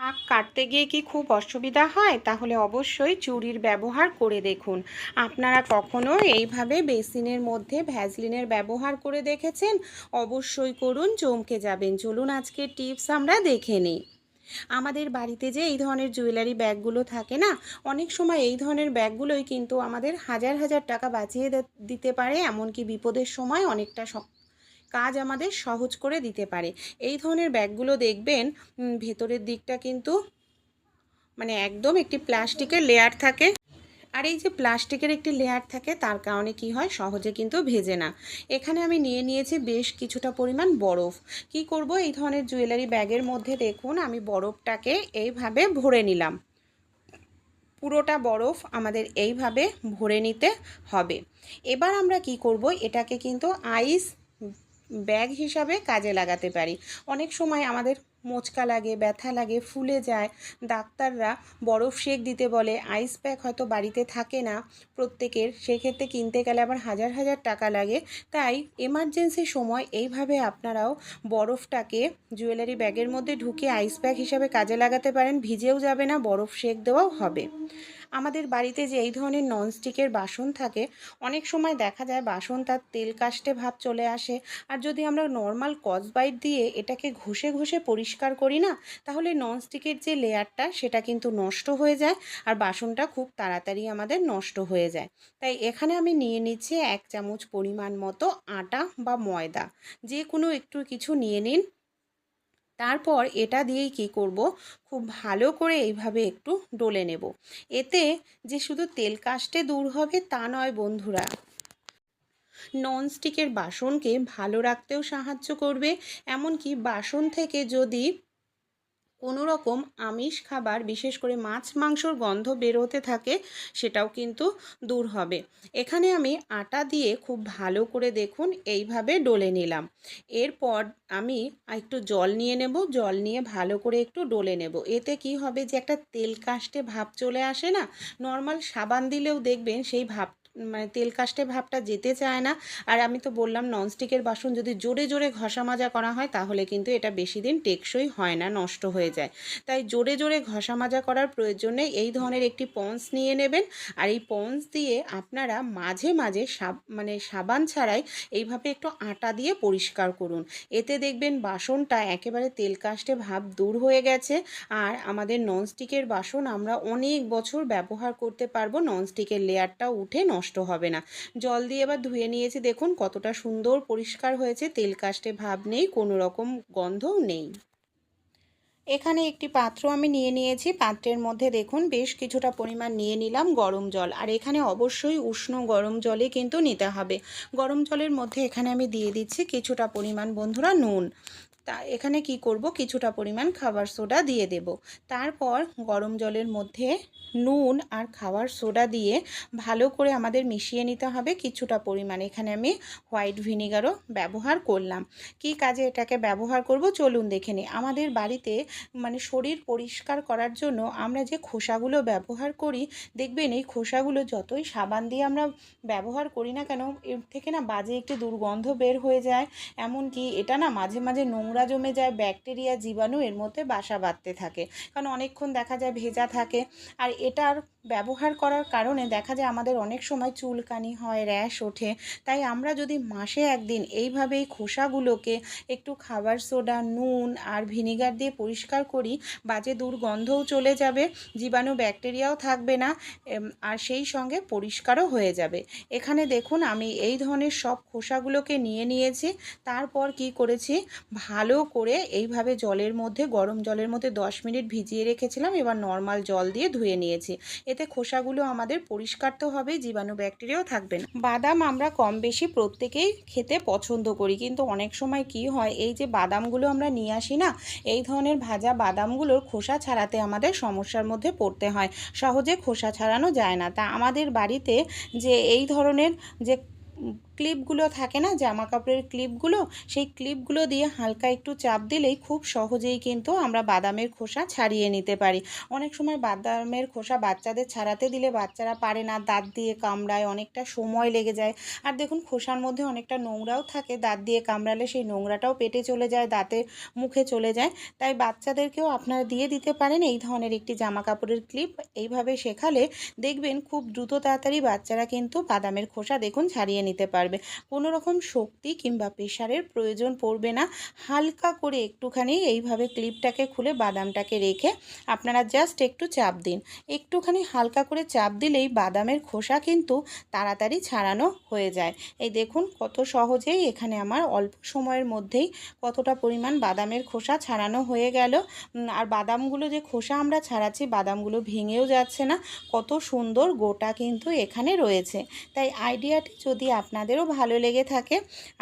আখ কাটতে গিয়ে কি খুব অসুবিধা হয়? তাহলে অবশ্যই চুরির ব্যবহার করে দেখুন। আপনারা কখনো এইভাবে বেসিনের মধ্যে ভ্যাসলিনের ব্যবহার করে দেখেছেন? অবশ্যই করুন, চমকে যাবেন। চলুন আজকের টিপস আমরা দেখে নিই। আমাদের বাড়িতে যে এই ধরনের জুয়েলারি ব্যাগগুলো থাকে না, অনেক সময় এই ধরনের ব্যাগগুলোই কিন্তু আমাদের হাজার হাজার টাকা বাঁচিয়ে দিতে পারে, এমনকি বিপদের সময় অনেকটা কাজ আমাদের সহজ করে দিতে পারে। এই ধরনের ব্যাগগুলো দেখবেন ভেতরের দিকটা কিন্তু একদম একটি প্লাস্টিকের লেয়ার থাকে। আর এই যে প্লাস্টিকের একটি লেয়ার থাকে, তার কারণে কি হয়, সহজে কিন্তু ভেজে না। এখানে আমি নিয়ে নিয়েছি বেশ কিছুটা পরিমাণ বরফ। কি করব, এই ধরনের জুয়েলারি ব্যাগের মধ্যে দেখুন আমি বরফটাকে এইভাবে ভরে নিলাম। পুরোটা বরফ আমাদের এইভাবে ভরে নিতে হবে। এবার আমরা কি করব, এটাকে কিন্তু আইস ব্যাগ হিসাবে কাজে লাগাতে পারি। অনেক সময় আমাদের মোচকা লাগে, ব্যথা লাগে, ফুলে যায়, ডাক্তাররা বরফ শেক দিতে বলে। আইস প্যাক হয়তো বাড়িতে থাকে না প্রত্যেকের, সেক্ষেত্রে কিনতে গেলে আবার হাজার হাজার টাকা লাগে। তাই এমার্জেন্সি সময় এইভাবে আপনারাও বরফটাকে জুয়েলারি ব্যাগের মধ্যে ঢুকিয়ে আইস প্যাক হিসাবে কাজে লাগাতে পারেন। ভিজেও যাবে না, বরফ শেক দেওয়াও হবে। আমাদের বাড়িতে যে এই ধরনের ননস্টিকের বাসন থাকে, অনেক সময় দেখা যায় বাসন তার তেল কাস্টে ভাব চলে আসে। আর যদি আমরা নর্মাল স্কচব্রাইট দিয়ে এটাকে ঘষে ঘষে পরিষ্কার করি না, তাহলে ননস্টিকের যে লেয়ারটা সেটা কিন্তু নষ্ট হয়ে যায়, আর বাসনটা খুব তাড়াতাড়ি আমাদের নষ্ট হয়ে যায়। তাই এখানে আমি নিয়ে নিচ্ছি 1 চামচ পরিমাণ মতো আটা বা ময়দা, যে কোনো একটু কিছু নিয়ে নিন। তারপর এটা দিয়েই কি করব, খুব ভালো করে এইভাবে একটু ডলে নেব। এতে যে শুধু তেল কাস্টে দূর হবে তা নয় বন্ধুরা, ননস্টিকের বাসনকে ভালো রাখতেও সাহায্য করবে। এমনকি বাসন থেকে যদি কোনো রকম আমিষ খাবার, বিশেষ করে মাছ মাংসর গন্ধ বেরোতে থাকে, সেটাও কিন্তু দূর হবে। এখানে আমি আটা দিয়ে খুব ভালো করে দেখুন এইভাবে ডলে নিলাম। এরপর আমি একটু জল নিয়ে নেব, জল নিয়ে ভালো করে একটু ডলে নেব। এতে কি হবে, যে একটা তেল কাস্টে ভাব চলে আসে না, নর্মাল সাবান দিলেও দেখবেন সেই ভাব তেল কাস্টে ভাবটা যেতে চায় না। আর আমি তো বললাম, ননস্টিকের বাসন যদি জোরে জোরে ঘষা মাজা করা হয়, তাহলে কিন্তু এটা বেশি দিন টেকসই হয় না, নষ্ট হয়ে যায়। তাই জোরে জোরে ঘষা মাজা করার প্রয়োজন নেই। এই ধরনের একটি পন্স নিয়ে নেবেন, আর এই পন্স দিয়ে আপনারা মাঝে মাঝে সাবান ছাড়াই এইভাবে একটু আটা দিয়ে পরিষ্কার করুন। এতে দেখবেন বাসনটা একেবারে তেল কাস্টে ভাব দূর হয়ে গেছে। আর আমাদের ননস্টিকের বাসন আমরা অনেক বছর ব্যবহার করতে পারবো, ননস্টিকের লেয়ারটা উঠে নষ্ট হবে না। জল দিয়ে এবার ধুয়ে নিয়েছি, দেখুন কতটা সুন্দর পরিষ্কার হয়েছে, তেল কাস্টে ভাব নেই, কোনো রকম গন্ধও নেই। এখানে একটি পাত্র আমি নিয়ে নিয়েছি। পাত্রের মধ্যে দেখুন বেশ কিছুটা পরিমাণ নিয়ে নিলাম গরম জল, আর এখানে অবশ্যই উষ্ণ গরম জলে কিন্তু নিতে হবে। গরম জলের মধ্যে এখানে আমি দিয়ে দিচ্ছি কিছুটা পরিমাণ বন্ধুরা নুন। তা এখানে কি করব, কিছুটা পরিমাণ খাবার সোডা দিয়ে দেব। তারপর গরম জলের মধ্যে নুন আর খাবার সোডা দিয়ে ভালো করে আমাদের মিশিয়ে নিতে হবে। কিছুটা পরিমাণ এখানে আমি হোয়াইট ভিনিগারও ব্যবহার করলাম। কি কাজে এটাকে ব্যবহার করব চলুন দেখে নিই। আমাদের বাড়িতে শরীর পরিষ্কার করার জন্য আমরা যে খোসাগুলো ব্যবহার করি, দেখবেন এই খোসাগুলো যতই সাবান দিয়ে আমরা ব্যবহার করি না কেন, এর থেকে না বাজে একটি দুর্গন্ধ বের হয়ে যায়। এমনকি এটা না মাঝে মাঝে নোংরা জমে যায়, ব্যাকটেরিয়া জীবাণু এর মধ্যে বাসা বাঁধতে থাকে, কারণ অনেকক্ষণ দেখা যায় ভেজা থাকে। আর এটার ব্যবহার করার কারণে দেখা যায় আমাদের অনেক সময় চুলকানি হয়, র্যাশ ওঠে। তাই আমরা যদি মাসে একদিন এইভাবে এই খোসাগুলোকে একটু খাবার সোডা, নুন আর ভিনিগার দিয়ে পরিষ্কার করি, বাজে দুর্গন্ধও চলে যাবে, জীবাণু ব্যাকটেরিয়াও থাকবে না, আর সেই সঙ্গে পরিষ্কারও হয়ে যাবে। এখানে দেখুন আমি এই ধরনের সব খোসাগুলোকে নিয়ে নিয়েছি। তারপর কি করেছি, ভালো করে এইভাবে জলের মধ্যে, গরম জলের মধ্যে 10 মিনিট ভিজিয়ে রেখেছিলাম। এবার নর্মাল জল দিয়ে ধুয়ে নিয়েছি। এতে খোসাগুলো আমাদের পরিষ্কার তো হবে, জীবাণু ব্যাকটেরিয়াও থাকবে না। বাদাম আমরা কম বেশি প্রত্যেকেই খেতে পছন্দ করি, কিন্তু অনেক সময় কি হয়, এই যে বাদামগুলো আমরা নিয়ে আসি না, এই ধরনের ভাজা বাদামগুলোর খোসা ছাড়াতে আমাদের সমস্যার মধ্যে পড়তে হয়, সহজে খোসা ছাড়ানো যায় না। তা আমাদের বাড়িতে যে এই ধরনের যে ক্লিপগুলো থাকে না, জামা কাপড়ের ক্লিপগুলো, সেই ক্লিপগুলো দিয়ে হালকা একটু চাপ দিলেই খুব সহজেই কিন্তু আমরা বাদামের খোসা ছাড়িয়ে নিতে পারি। অনেক সময় বাদামের খোসা বাচ্চাদের ছাড়াতে দিলে বাচ্চারা পারে না, দাঁত দিয়ে কামড়ায়, অনেকটা সময় লেগে যায়। আর দেখুন খোসার মধ্যে অনেকটা নোংরাও থাকে, দাঁত দিয়ে কামড়ালে সেই নোংরাটাও পেটে চলে যায়, দাঁতে মুখে চলে যায়। তাই বাচ্চাদেরকেও আপনারা দিয়ে দিতে পারেন এই ধরনের একটি জামা কাপড়ের ক্লিপ। এইভাবে শেখালে দেখবেন খুব দ্রুত তাড়াতাড়ি বাচ্চারা কিন্তু বাদামের খোসা দেখুন ছাড়িয়ে নিতে পারবে। কোনো রকম শক্তি কিংবা প্রেশারের প্রয়োজন পড়বে না। হালকা করে একটুখানি এইভাবে ক্লিপটাকে খুলে বাদামটাকে রেখে আপনারা জাস্ট একটু চাপ দিন। একটুখানি হালকা করে চাপ দিলেই বাদামের খোসা কিন্তু তাড়াতাড়ি ছাড়ানো হয়ে যায়। এই দেখুন কত সহজেই এখানে আমার অল্প সময়ের মধ্যেই কতটা পরিমাণ বাদামের খোসা ছাড়ানো হয়ে গেল। আর বাদামগুলো যে খোসা আমরা ছাড়াচ্ছি, বাদামগুলো ভেঙেও যাচ্ছে না, কত সুন্দর গোটা কিন্তু এখানে রয়েছে। তাই আইডিয়াটি যদি আপনাদেরও ভালো লেগে থাকে,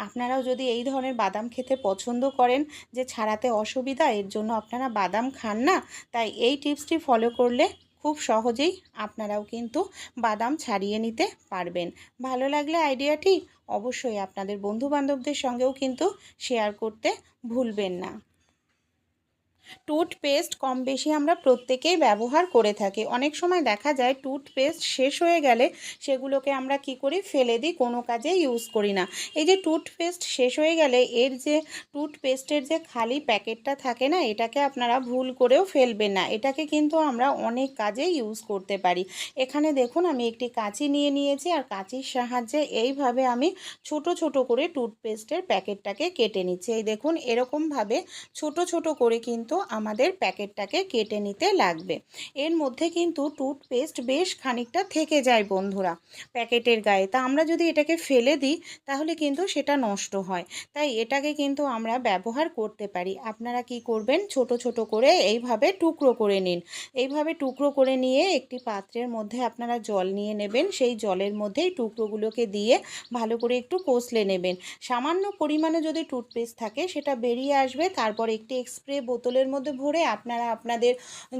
আপনারাও যদি এই ধরনের বাদাম খেতে পছন্দ করেন, যে ছাড়াতে অসুবিধা এর জন্য আপনারা বাদাম খান না, তাই এই টিপসটি ফলো করলে খুব সহজেই আপনারাও কিন্তু বাদাম ছাড়িয়ে নিতে পারবেন। ভালো লাগলে আইডিয়াটি অবশ্যই আপনাদের বন্ধুবান্ধবদের সঙ্গেও কিন্তু শেয়ার করতে ভুলবেন না। টুথপেস্ট কম বেশি আমরা প্রত্যেকেই ব্যবহার করে থাকি। অনেক সময় দেখা যায় টুথপেস্ট শেষ হয়ে গেলে সেগুলোকে আমরা কি করি, ফেলে দিই, কোনো কাজে ইউজ করি না। এই যে টুথপেস্ট শেষ হয়ে গেলে এর যে টুথপেস্টের যে খালি প্যাকেটটা থাকে না, এটাকে আপনারা ভুল করেও ফেলবেন না। এটাকে কিন্তু আমরা অনেক কাজে ইউজ করতে পারি। এখানে দেখুন আমি একটি কাঁচি নিয়ে নিয়েছি, আর কাঁচির সাহায্যে এইভাবে আমি ছোট ছোট করে টুথপেস্টের প্যাকেটটাকে কেটে নিচ্ছি। এই দেখুন এরকমভাবে ছোট ছোট করে কিন্তু আমাদের প্যাকেটটাকে কেটে নিতে লাগবে। এর মধ্যে কিন্তু টুথপেস্ট বেশ খানিকটা থেকে যায় বন্ধুরা প্যাকেটের গায়ে, তা আমরা যদি এটাকে ফেলে দিই তাহলে কিন্তু সেটা নষ্ট হয়। তাই এটাকে কিন্তু আমরা ব্যবহার করতে পারি। আপনারা কি করবেন, ছোট ছোট করে এইভাবে টুকরো করে নিন। এইভাবে টুকরো করে নিয়ে একটি পাত্রের মধ্যে আপনারা জল নিয়ে নেবেন, সেই জলের মধ্যেই টুকরোগুলোকে দিয়ে ভালো করে একটু কষলে নেবেন। সামান্য পরিমাণে যদি টুথপেস্ট থাকে সেটা বেরিয়ে আসবে। তারপর একটি স্প্রে বোতলের মধ্যে ভরে আপনারা আপনাদের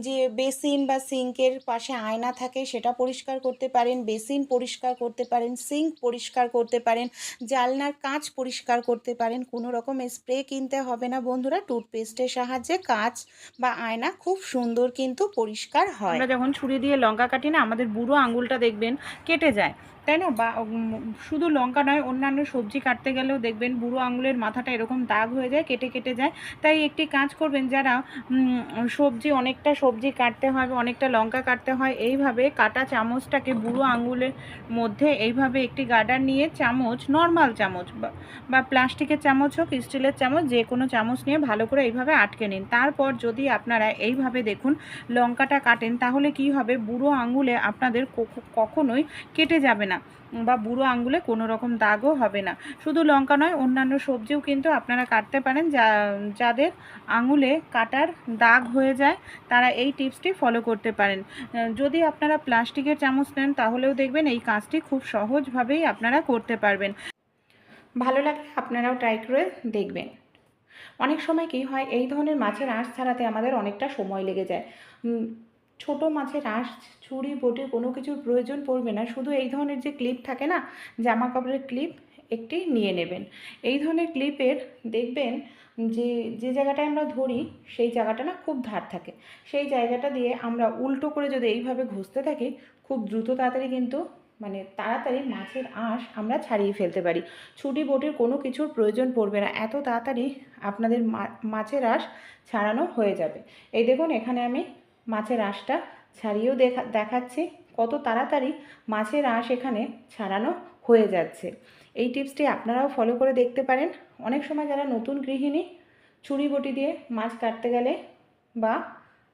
যে বেসিন বা সিঙ্কের পাশে আয়না থাকে সেটা পরিষ্কার করতে পারেন, বেসিন পরিষ্কার করতে পারেন, সিঙ্ক পরিষ্কার করতে পারেন, জানলার কাঁচ পরিষ্কার করতে পারেন। কোনো রকম স্প্রে কিনতে হবে না বন্ধুরা, টুথপেস্টের সাহায্যে কাঁচ বা আয়না খুব সুন্দর কিন্তু পরিষ্কার হয়। আমরা যখন ছুরি দিয়ে লঙ্কা কাটি না, আমাদের বুড়ো আঙুলটা দেখবেন কেটে যায়, তাই না? বা শুধু লঙ্কা নয়, অন্যান্য সবজি কাটতে গেলেও দেখবেন বুড়ো আঙুলের মাথাটা এরকম দাগ হয়ে যায়, কেটে কেটে যায়। তাই একটি কাজ করবেন, যারা অনেকটা সবজি কাটতে হয় বা অনেকটা লঙ্কা কাটতে হয়, এইভাবে কাটা চামচটাকে বুড়ো আঙুলের মধ্যে এইভাবে একটি গার্ডার নিয়ে চামচ, নর্মাল চামচ বা প্লাস্টিকের চামচ হোক, স্টিলের চামচ, যে কোনো চামচ নিয়ে ভালো করে এইভাবে আটকে নিন। তারপর যদি আপনারা এইভাবে দেখুন লঙ্কাটা কাটেন, তাহলে কি হবে, বুড়ো আঙুলে আপনাদের কখনোই কেটে যাবে না বা বুড়ো আঙুলে কোনো রকম দাগও হবে না। শুধু লঙ্কা নয়, অন্যান্য সবজিও কিন্তু আপনারা কাটতে পারেন। যাদের আঙুলে কাটার দাগ হয়ে যায় তারা এই টিপসটি ফলো করতে পারেন। যদি আপনারা প্লাস্টিকের চামচ নেন তাহলেও দেখবেন এই কাজটি খুব সহজভাবেই আপনারা করতে পারবেন। ভালো লাগলে আপনারাও ট্রাই করে দেখবেন। অনেক সময় কী হয়, এই ধরনের মাছের আঁশ ছাড়াতে আমাদের অনেকটা সময় লেগে যায়। ছোট মাছের আঁশ ছুরি বটি কোনো কিছুর প্রয়োজন পড়বে না, শুধু এই ধরনের যে ক্লিপ থাকে না, জামা কাপড়ের ক্লিপ একটি নিয়ে নেবেন। এই ধরনের ক্লিপের দেখবেন যে যে জায়গাটায় আমরা ধরি সেই জায়গাটা না খুব ধার থাকে, সেই জায়গাটা দিয়ে আমরা উল্টো করে যদি এইভাবে ঘষতে থাকি, খুব দ্রুত তাড়াতাড়ি কিন্তু তাড়াতাড়ি মাছের আঁশ আমরা ছাড়িয়ে ফেলতে পারি। ছুরি বটির কোনো কিছুর প্রয়োজন পড়বে না, এত তাড়াতাড়ি আপনাদের মাছের আঁশ ছাড়ানো হয়ে যাবে। এই দেখুন এখানে আমি মাছের আঁশটা ছাড়িয়েও দেখাচ্ছি কত তাড়াতাড়ি মাছের আঁশ এখানে ছাড়ানো হয়ে যাচ্ছে। এই টিপসটি আপনারাও ফলো করে দেখতে পারেন। অনেক সময় যারা নতুন গৃহিণী ছুরি বটি দিয়ে মাছ কাটতে গেলে বা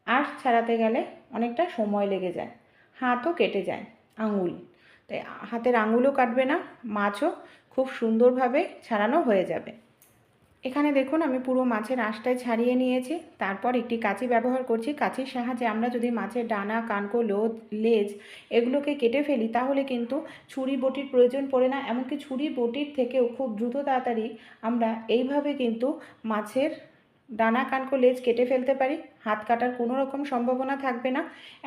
আঁশ ছাড়াতে গেলে অনেকটা সময় লেগে যায়, হাতও কেটে যায়, আঙুল, তাই হাতের আঙুলও কাটবে না, মাছও খুব সুন্দরভাবে ছাড়ানো হয়ে যাবে। এখানে দেখুন আমি পুরো মাছের আঁশটাই ছাড়িয়ে নিয়েছি। তারপর একটি কাঁচি ব্যবহার করছি। কাঁচির সাহায্যে আমরা যদি মাছের ডানা, কানকো, লেজ এগুলোকে কেটে ফেলি তাহলে কিন্তু ছুরি বটির প্রয়োজন পড়ে না। এমনকি ছুরি বটির থেকেও খুব দ্রুত তাড়াতাড়ি আমরা এইভাবে কিন্তু মাছের ডানা কানকো লেজ কেটে ফেলতে পারি, হাত কাটার কোনো রকম সম্ভাবনা থাকবে না।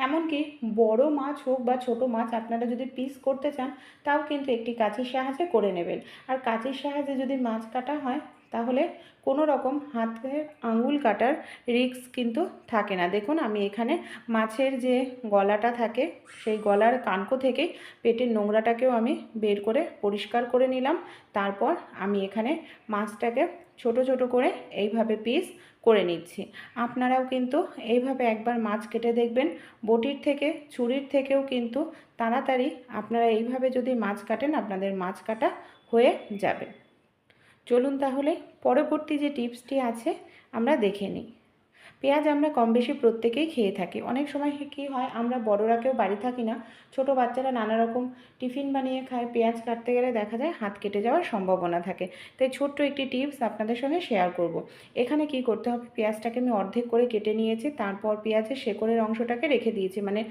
এমনকি বড় মাছ হোক বা ছোট মাছ আপনারা যদি পিস করতে চান তাও কিন্তু একটি কাঁচির সাহায্যে করে নেবেন। আর কাঁচির সাহায্যে যদি মাছ কাটা হয় তাহলে কোনো রকম হাতের আঙুল কাটার রিস্ক কিন্তু থাকে না। দেখুন আমি এখানে মাছের যে গলাটা থাকে সেই গলার কানকো থেকে পেটের নোংরাটাকেও আমি বের করে পরিষ্কার করে নিলাম। তারপর আমি এখানে মাছটাকে ছোট ছোট করে এইভাবে পিস করে নিচ্ছি। আপনারাও কিন্তু এইভাবে একবার মাছ কেটে দেখবেন, বটির থেকে ছুরির থেকেও কিন্তু তাড়াতাড়ি আপনারা এইভাবে যদি মাছ কাটেন আপনাদের মাছ কাটা হয়ে যাবে। চলুন তাহলে পরবর্তী যে টিপসটি আছে আমরা দেখে নিই। পেঁয়াজ আমরা কম বেশি প্রত্যেকেই খেয়ে থাকি। অনেক সময় কী হয়, আমরা বড়রা কেউ বাড়ি থাকি না, ছোট বাচ্চারা নানা রকম টিফিন বানিয়ে খায়, পেঁয়াজ কাটতে গেলে দেখা যায় হাত কেটে যাওয়ার সম্ভাবনা থাকে। তাই ছোট্ট একটি টিপস আপনাদের সঙ্গে শেয়ার করব। এখানে কি করতে হবে, পেঁয়াজটাকে আমি অর্ধেক করে কেটে নিয়েছি, তারপর পেঁয়াজের শেকড়ের অংশটাকে রেখে দিয়েছি, মানে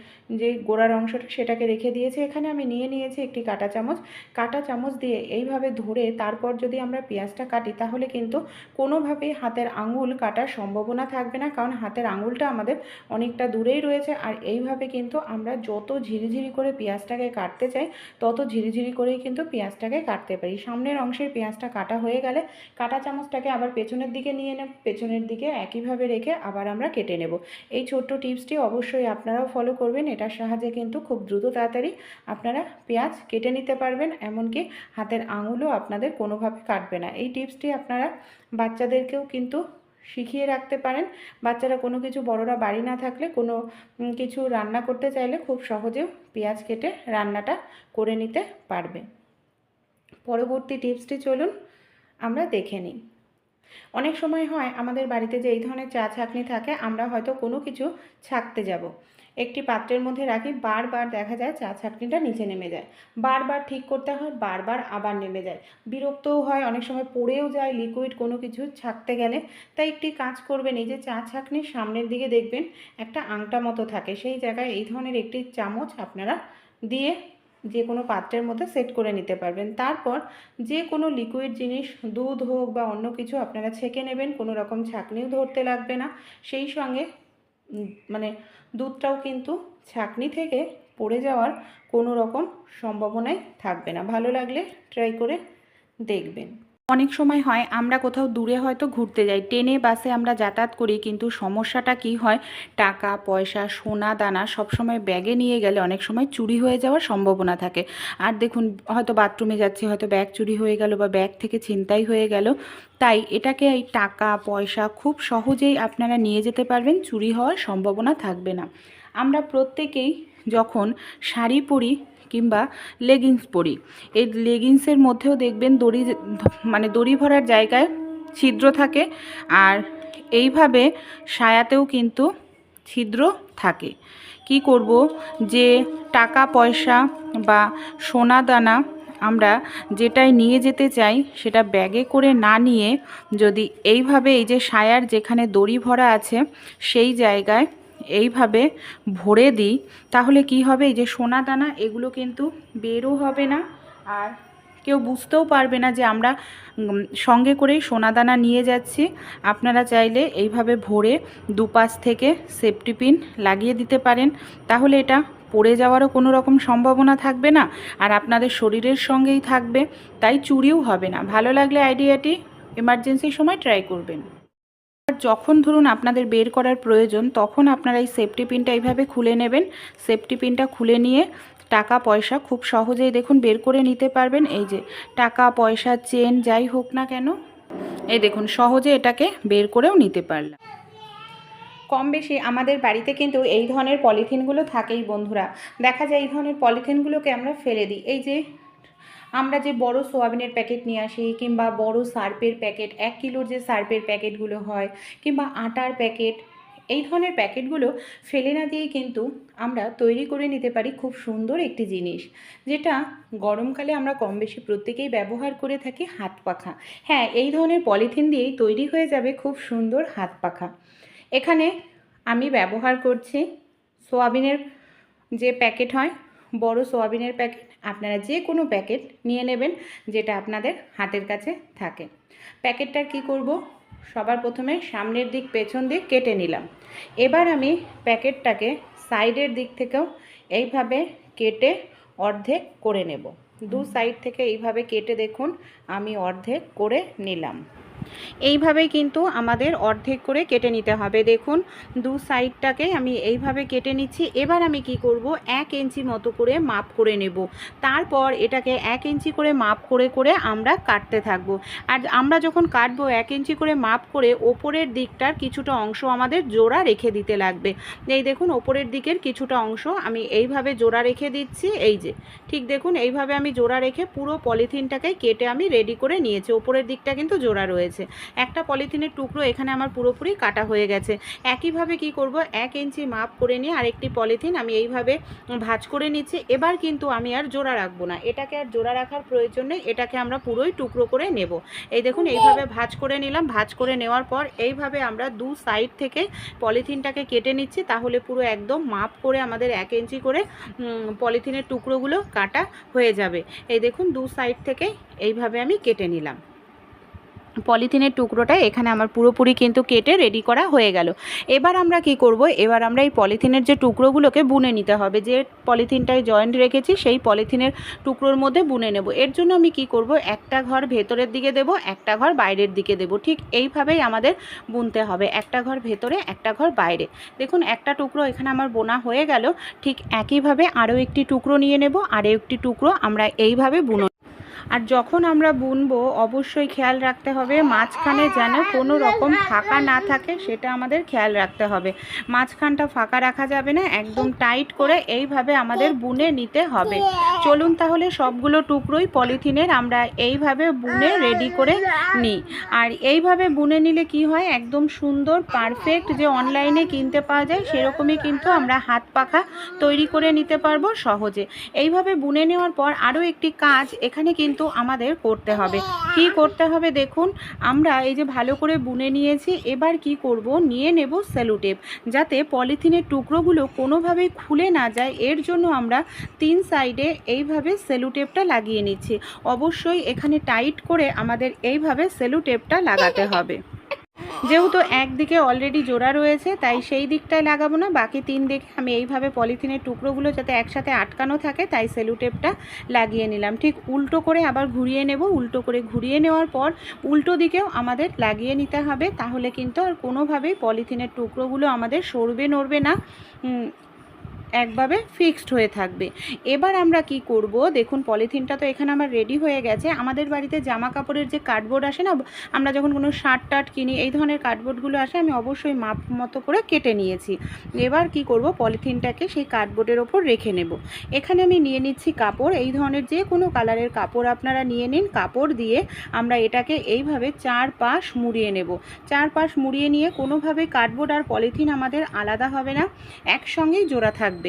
যে গোড়ার অংশটা সেটাকে রেখে দিয়েছি। এখানে আমি নিয়ে নিয়েছি একটি কাঁটা চামচ। কাঁটা চামচ দিয়ে এইভাবে ধরে তারপর যদি আমরা পেঁয়াজটা কাটি তাহলে কিন্তু কোনোভাবেই হাতের আঙুল কাটার সম্ভাবনা থাকবে না, কারণ হাতের আঙুলটা আমাদের অনেকটা দূরেই রয়েছে। আর এইভাবে কিন্তু আমরা যত ঝিরিঝিরি করে পেঁয়াজটাকে কাটতে চাই তত ঝিরিঝিরি করেই কিন্তু পেঁয়াজটাকে কাটতে পারি। সামনের অংশের পেঁয়াজটা কাটা হয়ে গেলে কাঁটা চামচটাকে আবার পেছনের দিকে নিয়ে নেব, পেছনের দিকে একইভাবে রেখে আবার আমরা কেটে নেব। এই ছোট্ট টিপসটি অবশ্যই আপনারাও ফলো করবেন। এটার সাহায্যে কিন্তু খুব দ্রুত তাড়াতাড়ি আপনারা পেঁয়াজ কেটে নিতে পারবেন, এমনকি হাতের আঙুলও আপনাদের কোনোভাবে কাটবে না। এই টিপসটি আপনারা বাচ্চাদেরকেও কিন্তু শিখিয়ে রাখতে পারেন। বাচ্চারা কোনো কিছু, বড়রা বাড়ি না থাকলে কোনো কিছু রান্না করতে চাইলে খুব সহজেও পেঁয়াজ কেটে রান্নাটা করে নিতে পারবে। পরবর্তী টিপসটি চলুন আমরা দেখে নিই। অনেক সময় হয় আমাদের বাড়িতে যে এই ধরনের চা ছাঁকনি থাকে, আমরা হয়তো কোনো কিছু ছাঁকতে যাব, একটি পাত্রের মধ্যে রাখি, বারবার দেখা যায় চা ছাঁকনিটা নিচে নেমে যায়, বারবার ঠিক করতে হয়, বারবার আবার নেমে যায়, বিরক্তও হয়, অনেক সময় পড়েও যায় লিকুইড কোনো কিছু ছাঁকতে গেলে। তাই একটি কাজ করবেন, এই যে চা ছাঁকনির সামনের দিকে দেখবেন একটা আংটা মতো থাকে, সেই জায়গায় এই ধরনের একটি চামচ আপনারা দিয়ে যে কোনো পাত্রের মধ্যে সেট করে নিতে পারবেন। তারপর যে কোনো লিকুইড জিনিস, দুধ হোক বা অন্য কিছু আপনারা ছেঁকে নেবেন, কোনো রকম ছাঁকনিও ধরতে লাগবে না। সেই সঙ্গে মানে দুধটাও কিন্তু ছাঁকনি থেকে পড়ে যাওয়ার কোনো রকম সম্ভাবনাই থাকবে না। ভালো লাগলে ট্রাই করে দেখবেন। অনেক সময় হয় আমরা কোথাও দূরে হয়তো ঘুরতে যাই, ট্রেনে বাসে আমরা যাতায়াত করি, কিন্তু সমস্যাটা কি হয়, টাকা পয়সা সোনা দানা সবসময় ব্যাগে নিয়ে গেলে অনেক সময় চুরি হয়ে যাওয়ার সম্ভাবনা থাকে। আর দেখুন, হয়তো বাথরুমে যাচ্ছি, হয়তো ব্যাগ চুরি হয়ে গেল বা ব্যাগ থেকে ছিনতাই হয়ে গেল। তাই এটাকে, এই টাকা পয়সা খুব সহজেই আপনারা নিয়ে যেতে পারবেন, চুরি হওয়ার সম্ভাবনা থাকবে না। আমরা প্রত্যেকেই যখন শাড়ি পরি কিংবা লেগিংস পরি, এই লেগিংসের মধ্যেও দেখবেন দড়ি ভরার জায়গায় ছিদ্র থাকে, আর এইভাবে সায়াতেও কিন্তু ছিদ্র থাকে। কি করব, যে টাকা পয়সা বা সোনা দানা আমরা যেটাই নিয়ে যেতে চাই সেটা ব্যাগে করে না নিয়ে যদি এইভাবে, এই যে সায়ার যেখানে দড়ি ভরা আছে সেই জায়গায় এইভাবে ভরে দিই, তাহলে কি হবে, এই যে সোনা দানা এগুলো কিন্তু বেরও হবে না, আর কেউ বুঝতেও পারবে না যে আমরা সঙ্গে করেই সোনা দানা নিয়ে যাচ্ছি। আপনারা চাইলে এইভাবে ভরে দুপাশ থেকে সেফটি পিন লাগিয়ে দিতে পারেন, তাহলে এটা পড়ে যাওয়ারও কোনো রকম সম্ভাবনা থাকবে না, আর আপনাদের শরীরের সঙ্গেই থাকবে, তাই চুরিও হবে না। ভালো লাগলে আইডিয়াটি এমার্জেন্সির সময় ট্রাই করবেন। আর যখন ধরুন আপনাদের বের করার প্রয়োজন, তখন আপনারা এই সেফটি পিনটা এইভাবে খুলে নেবেন। সেফটি পিনটা খুলে নিয়ে টাকা পয়সা খুব সহজেই দেখুন বের করে নিতে পারবেন। এই যে টাকা পয়সা চেন যাই হোক না কেন, এই দেখুন সহজে এটাকে বের করেও নিতে পারলাম। কম বেশি আমাদের বাড়িতে কিন্তু এই ধরনের পলিথিনগুলো থাকেই বন্ধুরা। দেখা যায় এই ধরনের পলিথিনগুলোকে আমরা ফেলে দিই। এই যে আমরা যে বড় সোয়াবিনের প্যাকেট নিয়ে আসি, কিংবা বড় সার্পের প্যাকেট, 1 কিলোর যে সার্পের প্যাকেটগুলো হয়, কিংবা আটার প্যাকেট, এই ধরনের প্যাকেটগুলো ফেলে না দিয়েই কিন্তু আমরা তৈরি করে নিতে পারি খুব সুন্দর একটি জিনিস, যেটা গরমকালে আমরা কম বেশি প্রত্যেকেই ব্যবহার করে থাকি, হাত পাখা। হ্যাঁ, এই ধরনের পলিথিন দিয়েই তৈরি হয়ে যাবে খুব সুন্দর হাত পাখা। এখানে আমি ব্যবহার করছি সোয়াবিনের যে প্যাকেট হয়, বড় সোয়াবিনের প্যাকেট, আপনারা যে কোনো প্যাকেট নিয়ে নেবেন যেটা আপনাদের হাতের কাছে থাকে। প্যাকেটটার কি করব, সবার প্রথমে সামনের দিক পেছন দিক কেটে নিলাম। এবার আমি প্যাকেটটাকে সাইডের দিক থেকেও এইভাবে কেটে অর্ধেক করে নেব। দু সাইড থেকে এইভাবে কেটে দেখুন আমি অর্ধেক করে নিলাম। এইভাবেই কিন্তু আমাদের অর্ধেক করে কেটে নিতে হবে। দেখুন দু সাইডটাকে আমি এইভাবে কেটে নিচ্ছি। এবার আমি কি করব, 1 ইঞ্চি মতো করে মাপ করে নেব। তারপর এটাকে 1 ইঞ্চি করে মাপ করে করে আমরা কাটতে থাকব। আর আমরা যখন কাটবো 1 ইঞ্চি করে মাপ করে ওপরের দিকটার কিছুটা অংশ আমাদের জোড়া রেখে দিতে লাগবে। এই দেখুন ওপরের দিকের কিছুটা অংশ আমি এইভাবে জোড়া রেখে দিচ্ছি। এই যে ঠিক দেখুন এইভাবে আমি জোড়া রেখে পুরো পলিথিনটাকে কেটে আমি রেডি করে নিয়েছি। ওপরের দিকটা কিন্তু জোড়া রয়েছে। একটা পলিথিনের টুকরো এখানে আমার পুরোপুরি কাটা হয়ে গেছে। একইভাবে কি করব, 1 ইঞ্চি মাপ করে নিয়ে আরেকটি পলিথিন আমি এইভাবে ভাঁজ করে নিচ্ছি। এবার কিন্তু আমি আর জোড়া রাখবো না, এটাকে আর জোড়া রাখার প্রয়োজন নেই, এটাকে আমরা পুরোই টুকরো করে নেব। এই দেখুন এইভাবে ভাঁজ করে নিলাম। ভাঁজ করে নেওয়ার পর এইভাবে আমরা দু সাইড থেকে পলিথিনটাকে কেটে নিচ্ছি। তাহলে পুরো একদম মাপ করে আমাদের 1 ইঞ্চি করে পলিথিনের টুকরোগুলো কাটা হয়ে যাবে। এই দেখুন দু সাইড থেকে এইভাবে আমি কেটে নিলাম। পলিথিনের টুকরোটা এখানে আমার পুরোপুরি কিন্তু কেটে রেডি করা হয়ে গেল। এবার আমরা কি করব, এবার আমরা এই পলিথিনের যে টুকরোগুলোকে বুনে নিতে হবে। যে পলিথিনটায় জয়েন্ট রেখেছি সেই পলিথিনের টুকরোর মধ্যে বুনে নেব। এর জন্য আমি কি করব, একটা ঘর ভেতরের দিকে দেব, একটা ঘর বাইরের দিকে দেব। ঠিক এইভাবেই আমাদের বুনতে হবে, একটা ঘর ভেতরে একটা ঘর বাইরে। দেখুন একটা টুকরো এখানে আমার বোনা হয়ে গেল। ঠিক একইভাবে আরও একটি টুকরো নিয়ে নেব, আরও একটি টুকরো আমরা এইভাবে বুনো। আর যখন আমরা বুনবো অবশ্যই খেয়াল রাখতে হবে মাঝখানে যেন কোনো রকম ফাঁকা না থাকে, সেটা আমাদের খেয়াল রাখতে হবে। মাঝখানটা ফাঁকা রাখা যাবে না, একদম টাইট করে এইভাবে আমাদের বুনে নিতে হবে। চলুন তাহলে সবগুলো টুকরোই পলিথিনের আমরা এইভাবে বুনে রেডি করে নিই। আর এইভাবে বুনে নিলে কি হয়, একদম সুন্দর পারফেক্ট যে অনলাইনে কিনতে পাওয়া যায় সেরকমই কিন্তু আমরা হাত পাখা তৈরি করে নিতে পারবো সহজে। এইভাবে বুনে নেওয়ার পর আরও একটি কাজ এখানে কিন্তু আমাদের করতে হবে। কি করতে হবে দেখুন, আমরা এই যে ভালো করে বুনে নিয়েছি, এবার কি করব, নিয়ে নেব সেলো টেপ, যাতে পলিথিনের টুকরোগুলো কোনোভাবেই খুলে না যায়। এর জন্য আমরা 3 সাইডে এইভাবে সেলো টেপটা লাগিয়ে নিচ্ছি। অবশ্যই এখানে টাইট করে আমাদের এইভাবে সেলো টেপটা লাগাতে হবে। যেহেতু একদিকে অলরেডি জোড়া রয়েছে তাই সেই দিকটায় লাগাবো না, বাকি 3 দিকে আমি এইভাবে পলিথিনের টুকরোগুলো যাতে একসাথে আটকানো থাকে তাই সেলো টেপটা লাগিয়ে নিলাম। ঠিক উল্টো করে আবার ঘুরিয়ে নেব। উল্টো করে ঘুরিয়ে নেওয়ার পর উল্টো দিকেও আমাদের লাগিয়ে নিতে হবে, তাহলে কিন্তু আর কোনোভাবেই পলিথিনের টুকরোগুলো আমাদের সরবে নড়বে না, একভাবে ফিক্সড হয়ে থাকবে। এবার আমরা কি করব, দেখুন পলিথিনটা তো এখানে আমার রেডি হয়ে গেছে। আমাদের বাড়িতে জামা কাপড়ের যে কার্ডবোর্ড আসে না, আমরা যখন কোনো শার্ট টার্ট কিনি এই ধরনের কার্ডবোর্ডগুলো আসে, আমি অবশ্যই মাপ মতো করে কেটে নিয়েছি। এবার কি করব, পলিথিনটাকে সেই কার্ডবোর্ডের ওপর রেখে নেব। এখানে আমি নিয়ে নিচ্ছি কাপড়, এই ধরনের যে কোনো কালারের কাপড় আপনারা নিয়ে নিন। কাপড় দিয়ে আমরা এটাকে এইভাবে 4 পাশ মুড়িয়ে নেব। 4 পাশ মুড়িয়ে নিয়ে কোনোভাবে কার্ডবোর্ড আর পলিথিন আমাদের আলাদা হবে না, একসঙ্গেই জোড়া থাকবে।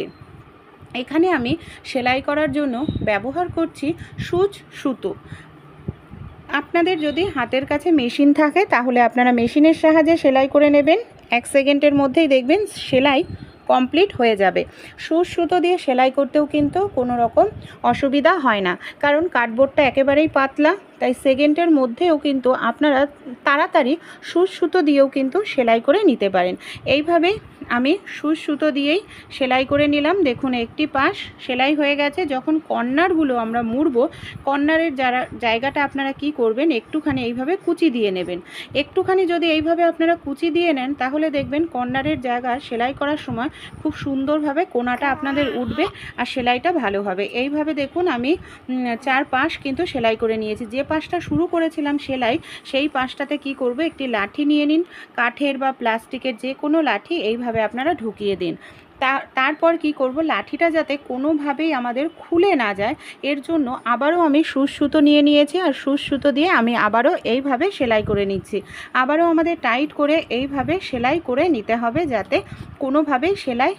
এখানে আমি সেলাই করার জন্য ব্যবহার করছি সূচ সুতো। আপনাদের যদি হাতের কাছে মেশিন থাকে তাহলে আপনারা মেশিনের সাহায্যে সেলাই করে নেবেন। 1 সেকেন্ডের মধ্যেই দেখবেন সেলাই কমপ্লিট হয়ে যাবে। সূচ সুতো দিয়ে সেলাই করতেও কিন্তু কোনো রকম অসুবিধা হয় না, কারণ কার্ডবোর্ডটা একেবারেই পাতলা, তাই সেকেন্ডের মধ্যেও কিন্তু আপনারা তাড়াতাড়ি সূচ সুতো দিয়েও কিন্তু সেলাই করে নিতে পারেন। এইভাবে আমি সূচ সুতো দিয়েই সেলাই করে নিলাম। দেখুন একটি পাশ সেলাই হয়ে গেছে। যখন কর্নারগুলো আমরা মুড়ব, কর্নারের জায়গাটা আপনারা কি করবেন, একটুখানি এইভাবে কুচি দিয়ে নেবেন। একটুখানি যদি এইভাবে আপনারা কুচি দিয়ে নেন তাহলে দেখবেন কর্নারের জায়গা সেলাই করার সময় খুব সুন্দরভাবে কোনাটা আপনাদের উঠবে আর সেলাইটা ভালো হবে। এইভাবে দেখুন আমি 4 পাশ কিন্তু সেলাই করে নিয়েছি। যে পাশটা শুরু করেছিলাম সেলাই, সেই পাশটাতে কি করব, একটি লাঠি নিয়ে নিন, কাঠের বা প্লাস্টিকের যে কোনো লাঠি, এইভাবে আপনারা ঢুকিয়ে দিন। তারপর কি করব, লাঠিটা যাতে কোনোভাবেই আমাদের খুলে না যায় এর জন্য আবারও আমি সূচ সুতো নিয়ে নিয়েছি, আর সূচ সুতো দিয়ে আমি আবারও এইভাবে সেলাই করে নিচ্ছি। আবারও আমাদের টাইট করে এইভাবে সেলাই করে নিতে হবে, যাতে কোনোভাবেই সেলাই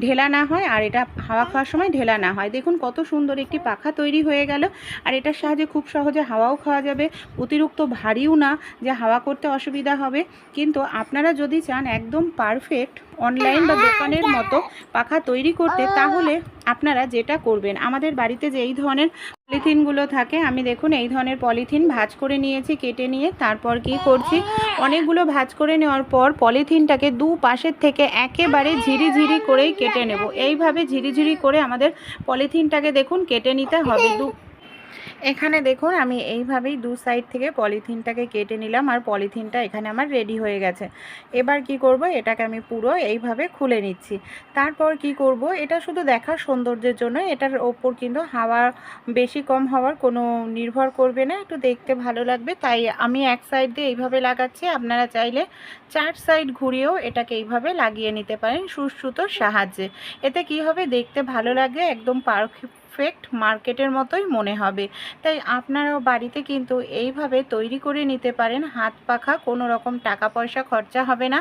ঢেলা না হয়, আর এটা হাওয়া খাওয়ার সময় ঢেলা না হয়। দেখুন কত সুন্দর একটি পাখা তৈরি হয়ে গেল। আর এটার সাহায্যে খুব সহজে হাওয়াও খাওয়া যাবে, অতিরিক্ত ভারীও না যে হাওয়া করতে অসুবিধা হবে। কিন্তু আপনারা যদি চান একদম পারফেক্ট অনলাইন বা দোকানের মতো পাখা তৈরি করতে, তাহলে আপনারা যেটা করবেন, আমাদের বাড়িতে যে এই ধরনের পলিথিনগুলো থাকে, আমি দেখুন এই ধরনের পলিথিন ভাঁজ করে নিয়েছি কেটে নিয়ে। তারপর কি করছি, অনেকগুলো ভাঁজ করে নেওয়ার পর পলিথিনটাকে দু পাশের থেকে একেবারে ঝিরিঝিরি করেই কেটে নেব। এইভাবে ঝিরিঝিরি করে আমাদের পলিথিনটাকে দেখুন কেটে নিতে হবে। এখানে দেখুন আমি এইভাবেই দু সাইড থেকে পলিথিনটাকে কেটে নিলাম, আর পলিথিনটা এখানে আমার রেডি হয়ে গেছে। এবার কি করব, এটাকে আমি পুরো এইভাবে খুলে নিচ্ছি। তারপর কি করব, এটা শুধু দেখার সৌন্দর্যের জন্য, এটার ওপর কিন্তু হাওয়া বেশি কম হওয়ার কোনো নির্ভর করবে না, একটু দেখতে ভালো লাগবে, তাই আমি এক সাইড দিয়ে এইভাবে লাগাচ্ছি। আপনারা চাইলে চার সাইড ঘুরিয়েও এটাকে এইভাবে লাগিয়ে নিতে পারেন সুতোর সাহায্যে। এতে কি হবে, দেখতে ভালো লাগে, একদম পারফেক্ট মার্কেটের মতোই মনে হবে। তাই আপনারাও বাড়িতে কিন্তু এইভাবে তৈরি করে নিতে পারেন হাত পাখা, কোনো রকম টাকা পয়সা খরচা হবে না।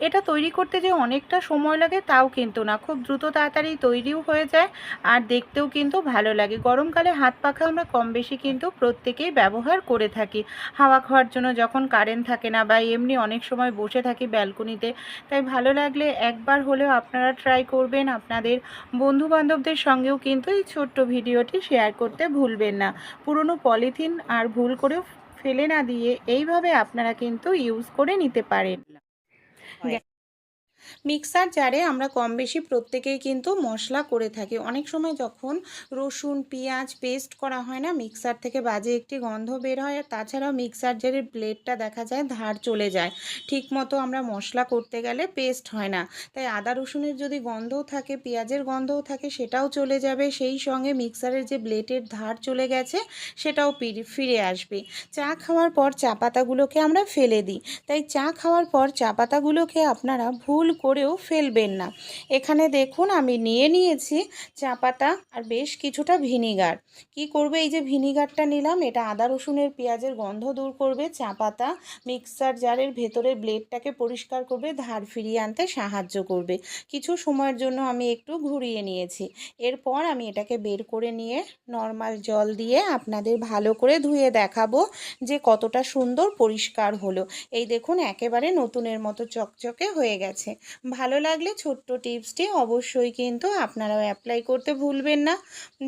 এটা তৈরি করতে যে অনেকটা সময় লাগে তাও কিন্তু না, খুব দ্রুত তাড়াতাড়ি তৈরিও হয়ে যায়, আর দেখতেও কিন্তু ভালো লাগে। গরমকালে হাত পাখা আমরা কম বেশি কিন্তু প্রত্যেকেই ব্যবহার করে থাকি হাওয়া খাওয়ার জন্য, যখন কারেন্ট থাকে না বা এমনি অনেক সময় বসে থাকি ব্যালকনিতে। তাই ভালো লাগলে একবার হলেও আপনারা ট্রাই করবেন। আপনাদের বন্ধুবান্ধবদের সঙ্গেও কিন্তু এই ছোট্ট ভিডিওটি শেয়ার করতে ভুলবেন না। পুরনো পলিথিন আর ভুল করে ফেলে না দিয়ে এইভাবে আপনারা কিন্তু ইউজ করে নিতে পারেন। মিক্সার জারে আমরা কম বেশি প্রত্যেকেই কিন্তু মশলা করে থাকি। অনেক সময় যখন রসুন পেঁয়াজ পেস্ট করা হয় না, মিক্সার থেকে বাজে একটি গন্ধ বের হয়। তাছাড়াও মিক্সার জারের ব্লেডটা দেখা যায় ধার চলে যায়, ঠিক মতো আমরা মশলা করতে গেলে পেস্ট হয় না। তাই আদা রসুনের যদি গন্ধও থাকে, পেঁয়াজের গন্ধও থাকে, সেটাও চলে যাবে, সেই সঙ্গে মিক্সারের যে ব্লেডের ধার চলে গেছে সেটাও ফিরে আসবে। চা খাওয়ার পর চা পাতাগুলোকে আমরা ফেলে দিই, তাই চা খাওয়ার পর চা পাতাগুলোকে আপনারা ভুল করেও ফেলবেন না। এখানে দেখুন আমি নিয়ে নিয়েছি চা পাতা আর বেশ কিছুটা ভিনিগার। কি করবে, এই যে ভিনিগারটা নিলাম, এটা আদা রসুনের পেঁয়াজের গন্ধ দূর করবে, চা পাতা মিক্সার জারের ভেতরের ব্লেডটাকে পরিষ্কার করবে, ধার ফিরিয়ে আনতে সাহায্য করবে। কিছু সময়ের জন্য আমি একটু ঘুরিয়ে নিয়েছি। এরপর আমি এটাকে বের করে নিয়ে নর্মাল জল দিয়ে আপনাদের ভালো করে ধুয়ে দেখাবো যে কতটা সুন্দর পরিষ্কার হলো। এই দেখুন একেবারে নতুনের মতো চকচকে হয়ে গেছে। ভালো লাগলে ছোট্ট টিপসটি অবশ্যই কিন্তু আপনারাও অ্যাপ্লাই করতে ভুলবেন না।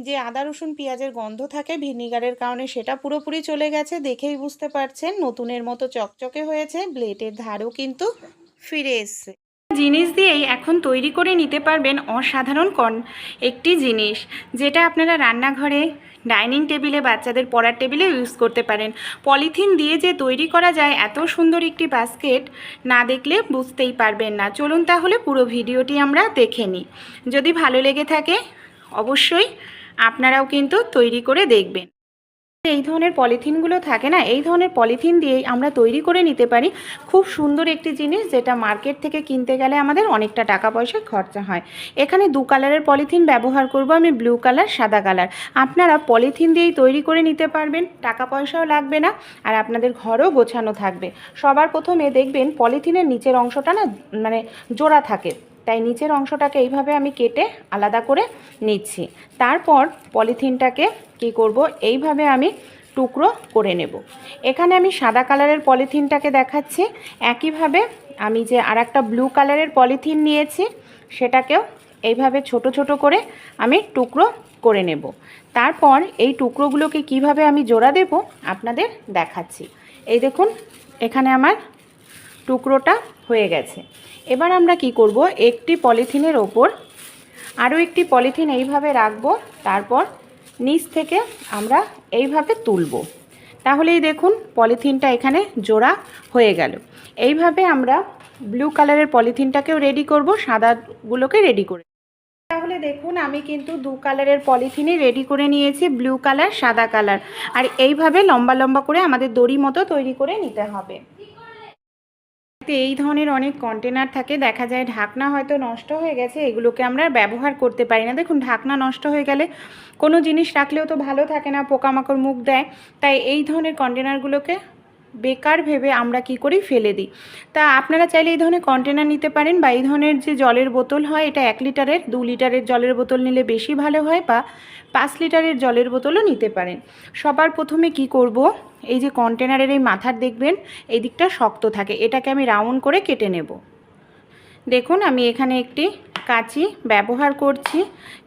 যে আদা রসুন পেঁয়াজের গন্ধ থাকে ভিনিগারের কারণে, সেটা পুরোপুরি চলে গেছে, দেখেই বুঝতে পারছেন নতুনের মতো চকচকে হয়েছে, ব্লেডের ধারও কিন্তু ফিরে এসছে। জিনিস দিয়েই এখন তৈরি করে নিতে পারবেন অসাধারণ একটি জিনিস, যেটা আপনারা রান্নাঘরে, ডাইনিং টেবিলে, বাচ্চাদের পড়ার টেবিলে ইউজ করতে পারেন। পলিথিন দিয়ে যে তৈরি করা যায় এত সুন্দর একটি বাস্কেট, না দেখলে বুঝতেই পারবেন না। চলুন তাহলে পুরো ভিডিওটি আমরা দেখে নিই। যদি ভালো লেগে থাকে অবশ্যই আপনারাও কিন্তু তৈরি করে দেখবেন। এই ধরনের পলিথিনগুলো থাকে না, এই ধরনের পলিথিন দিয়েই আমরা তৈরি করে নিতে পারি খুব সুন্দর একটি জিনিস, যেটা মার্কেট থেকে কিনতে গেলে আমাদের অনেকটা টাকা পয়সা খরচা হয়। এখানে দু কালারের পলিথিন ব্যবহার করব আমি, ব্লু কালার, সাদা কালার। আপনারা পলিথিন দিয়েই তৈরি করে নিতে পারবেন, টাকা পয়সাও লাগবে না, আর আপনাদের ঘরও গোছানো থাকবে। সবার প্রথমে দেখবেন পলিথিনের নিচের অংশটা না মানে জোড়া থাকে, তাই নিচের অংশটাকে এইভাবে আমি কেটে আলাদা করে নিচ্ছি। তারপর পলিথিনটাকে কি করব, এইভাবে আমি টুকরো করে নেব। এখানে আমি সাদা কালারের পলিথিনটাকে দেখাচ্ছি, একইভাবে আমি যে আরেকটা ব্লু কালারের পলিথিন নিয়েছি সেটাকেও এইভাবে ছোট ছোট করে আমি টুকরো করে নেব। তারপর এই টুকরোগুলোকে কিভাবে আমি জোড়া দেব আপনাদের দেখাচ্ছি। এই দেখুন এখানে আমার টুকরোটা হয়ে গেছে। এবার আমরা কি করব, একটি পলিথিনের ওপর আরও একটি পলিথিন এইভাবে রাখবো, তারপর নিচ থেকে আমরা এইভাবে তুলব। তাহলেই দেখুন পলিথিনটা এখানে জোড়া হয়ে গেল। এইভাবে আমরা ব্লু কালারের পলিথিনটাকেও রেডি করব, সাদাগুলোকে রেডি করে। তাহলে দেখুন আমি কিন্তু দু কালারের পলিথিনই রেডি করে নিয়েছি, ব্লু কালার, সাদা কালার। আর এইভাবে লম্বা লম্বা করে আমাদের দড়ি মতো তৈরি করে নিতে হবে। এই ধরনের অনেক কন্টেনার থাকে, দেখা যায় ঢাকনা হয়তো নষ্ট হয়ে গেছে, এগুলোকে আমরা ব্যবহার করতে পারি না। দেখুন ঢাকনা নষ্ট হয়ে গেলে কোনো জিনিস রাখলেও তো ভালো থাকে না, পোকামাকড় মুখ দেয়। তাই এই ধরনের কন্টেনারগুলোকে বেকার ভেবে আমরা কি করি, ফেলে দিই। তা আপনারা চাইলে এই ধরনের কন্টেনার নিতে পারেন, বা এই ধরনের যে জলের বোতল হয়, এটা 1 লিটারের, 2 লিটারের জলের বোতল নিলে বেশি ভালো হয়, বা 5 লিটারের জলের বোতলও নিতে পারেন। সবার প্রথমে কি করব, এই যে কন্টেনারের এই মাথার দেখবেন এই দিকটা শক্ত থাকে, এটাকে আমি রাউন্ড করে কেটে নেব। দেখুন আমি এখানে একটি কাঁচি ব্যবহার করছি।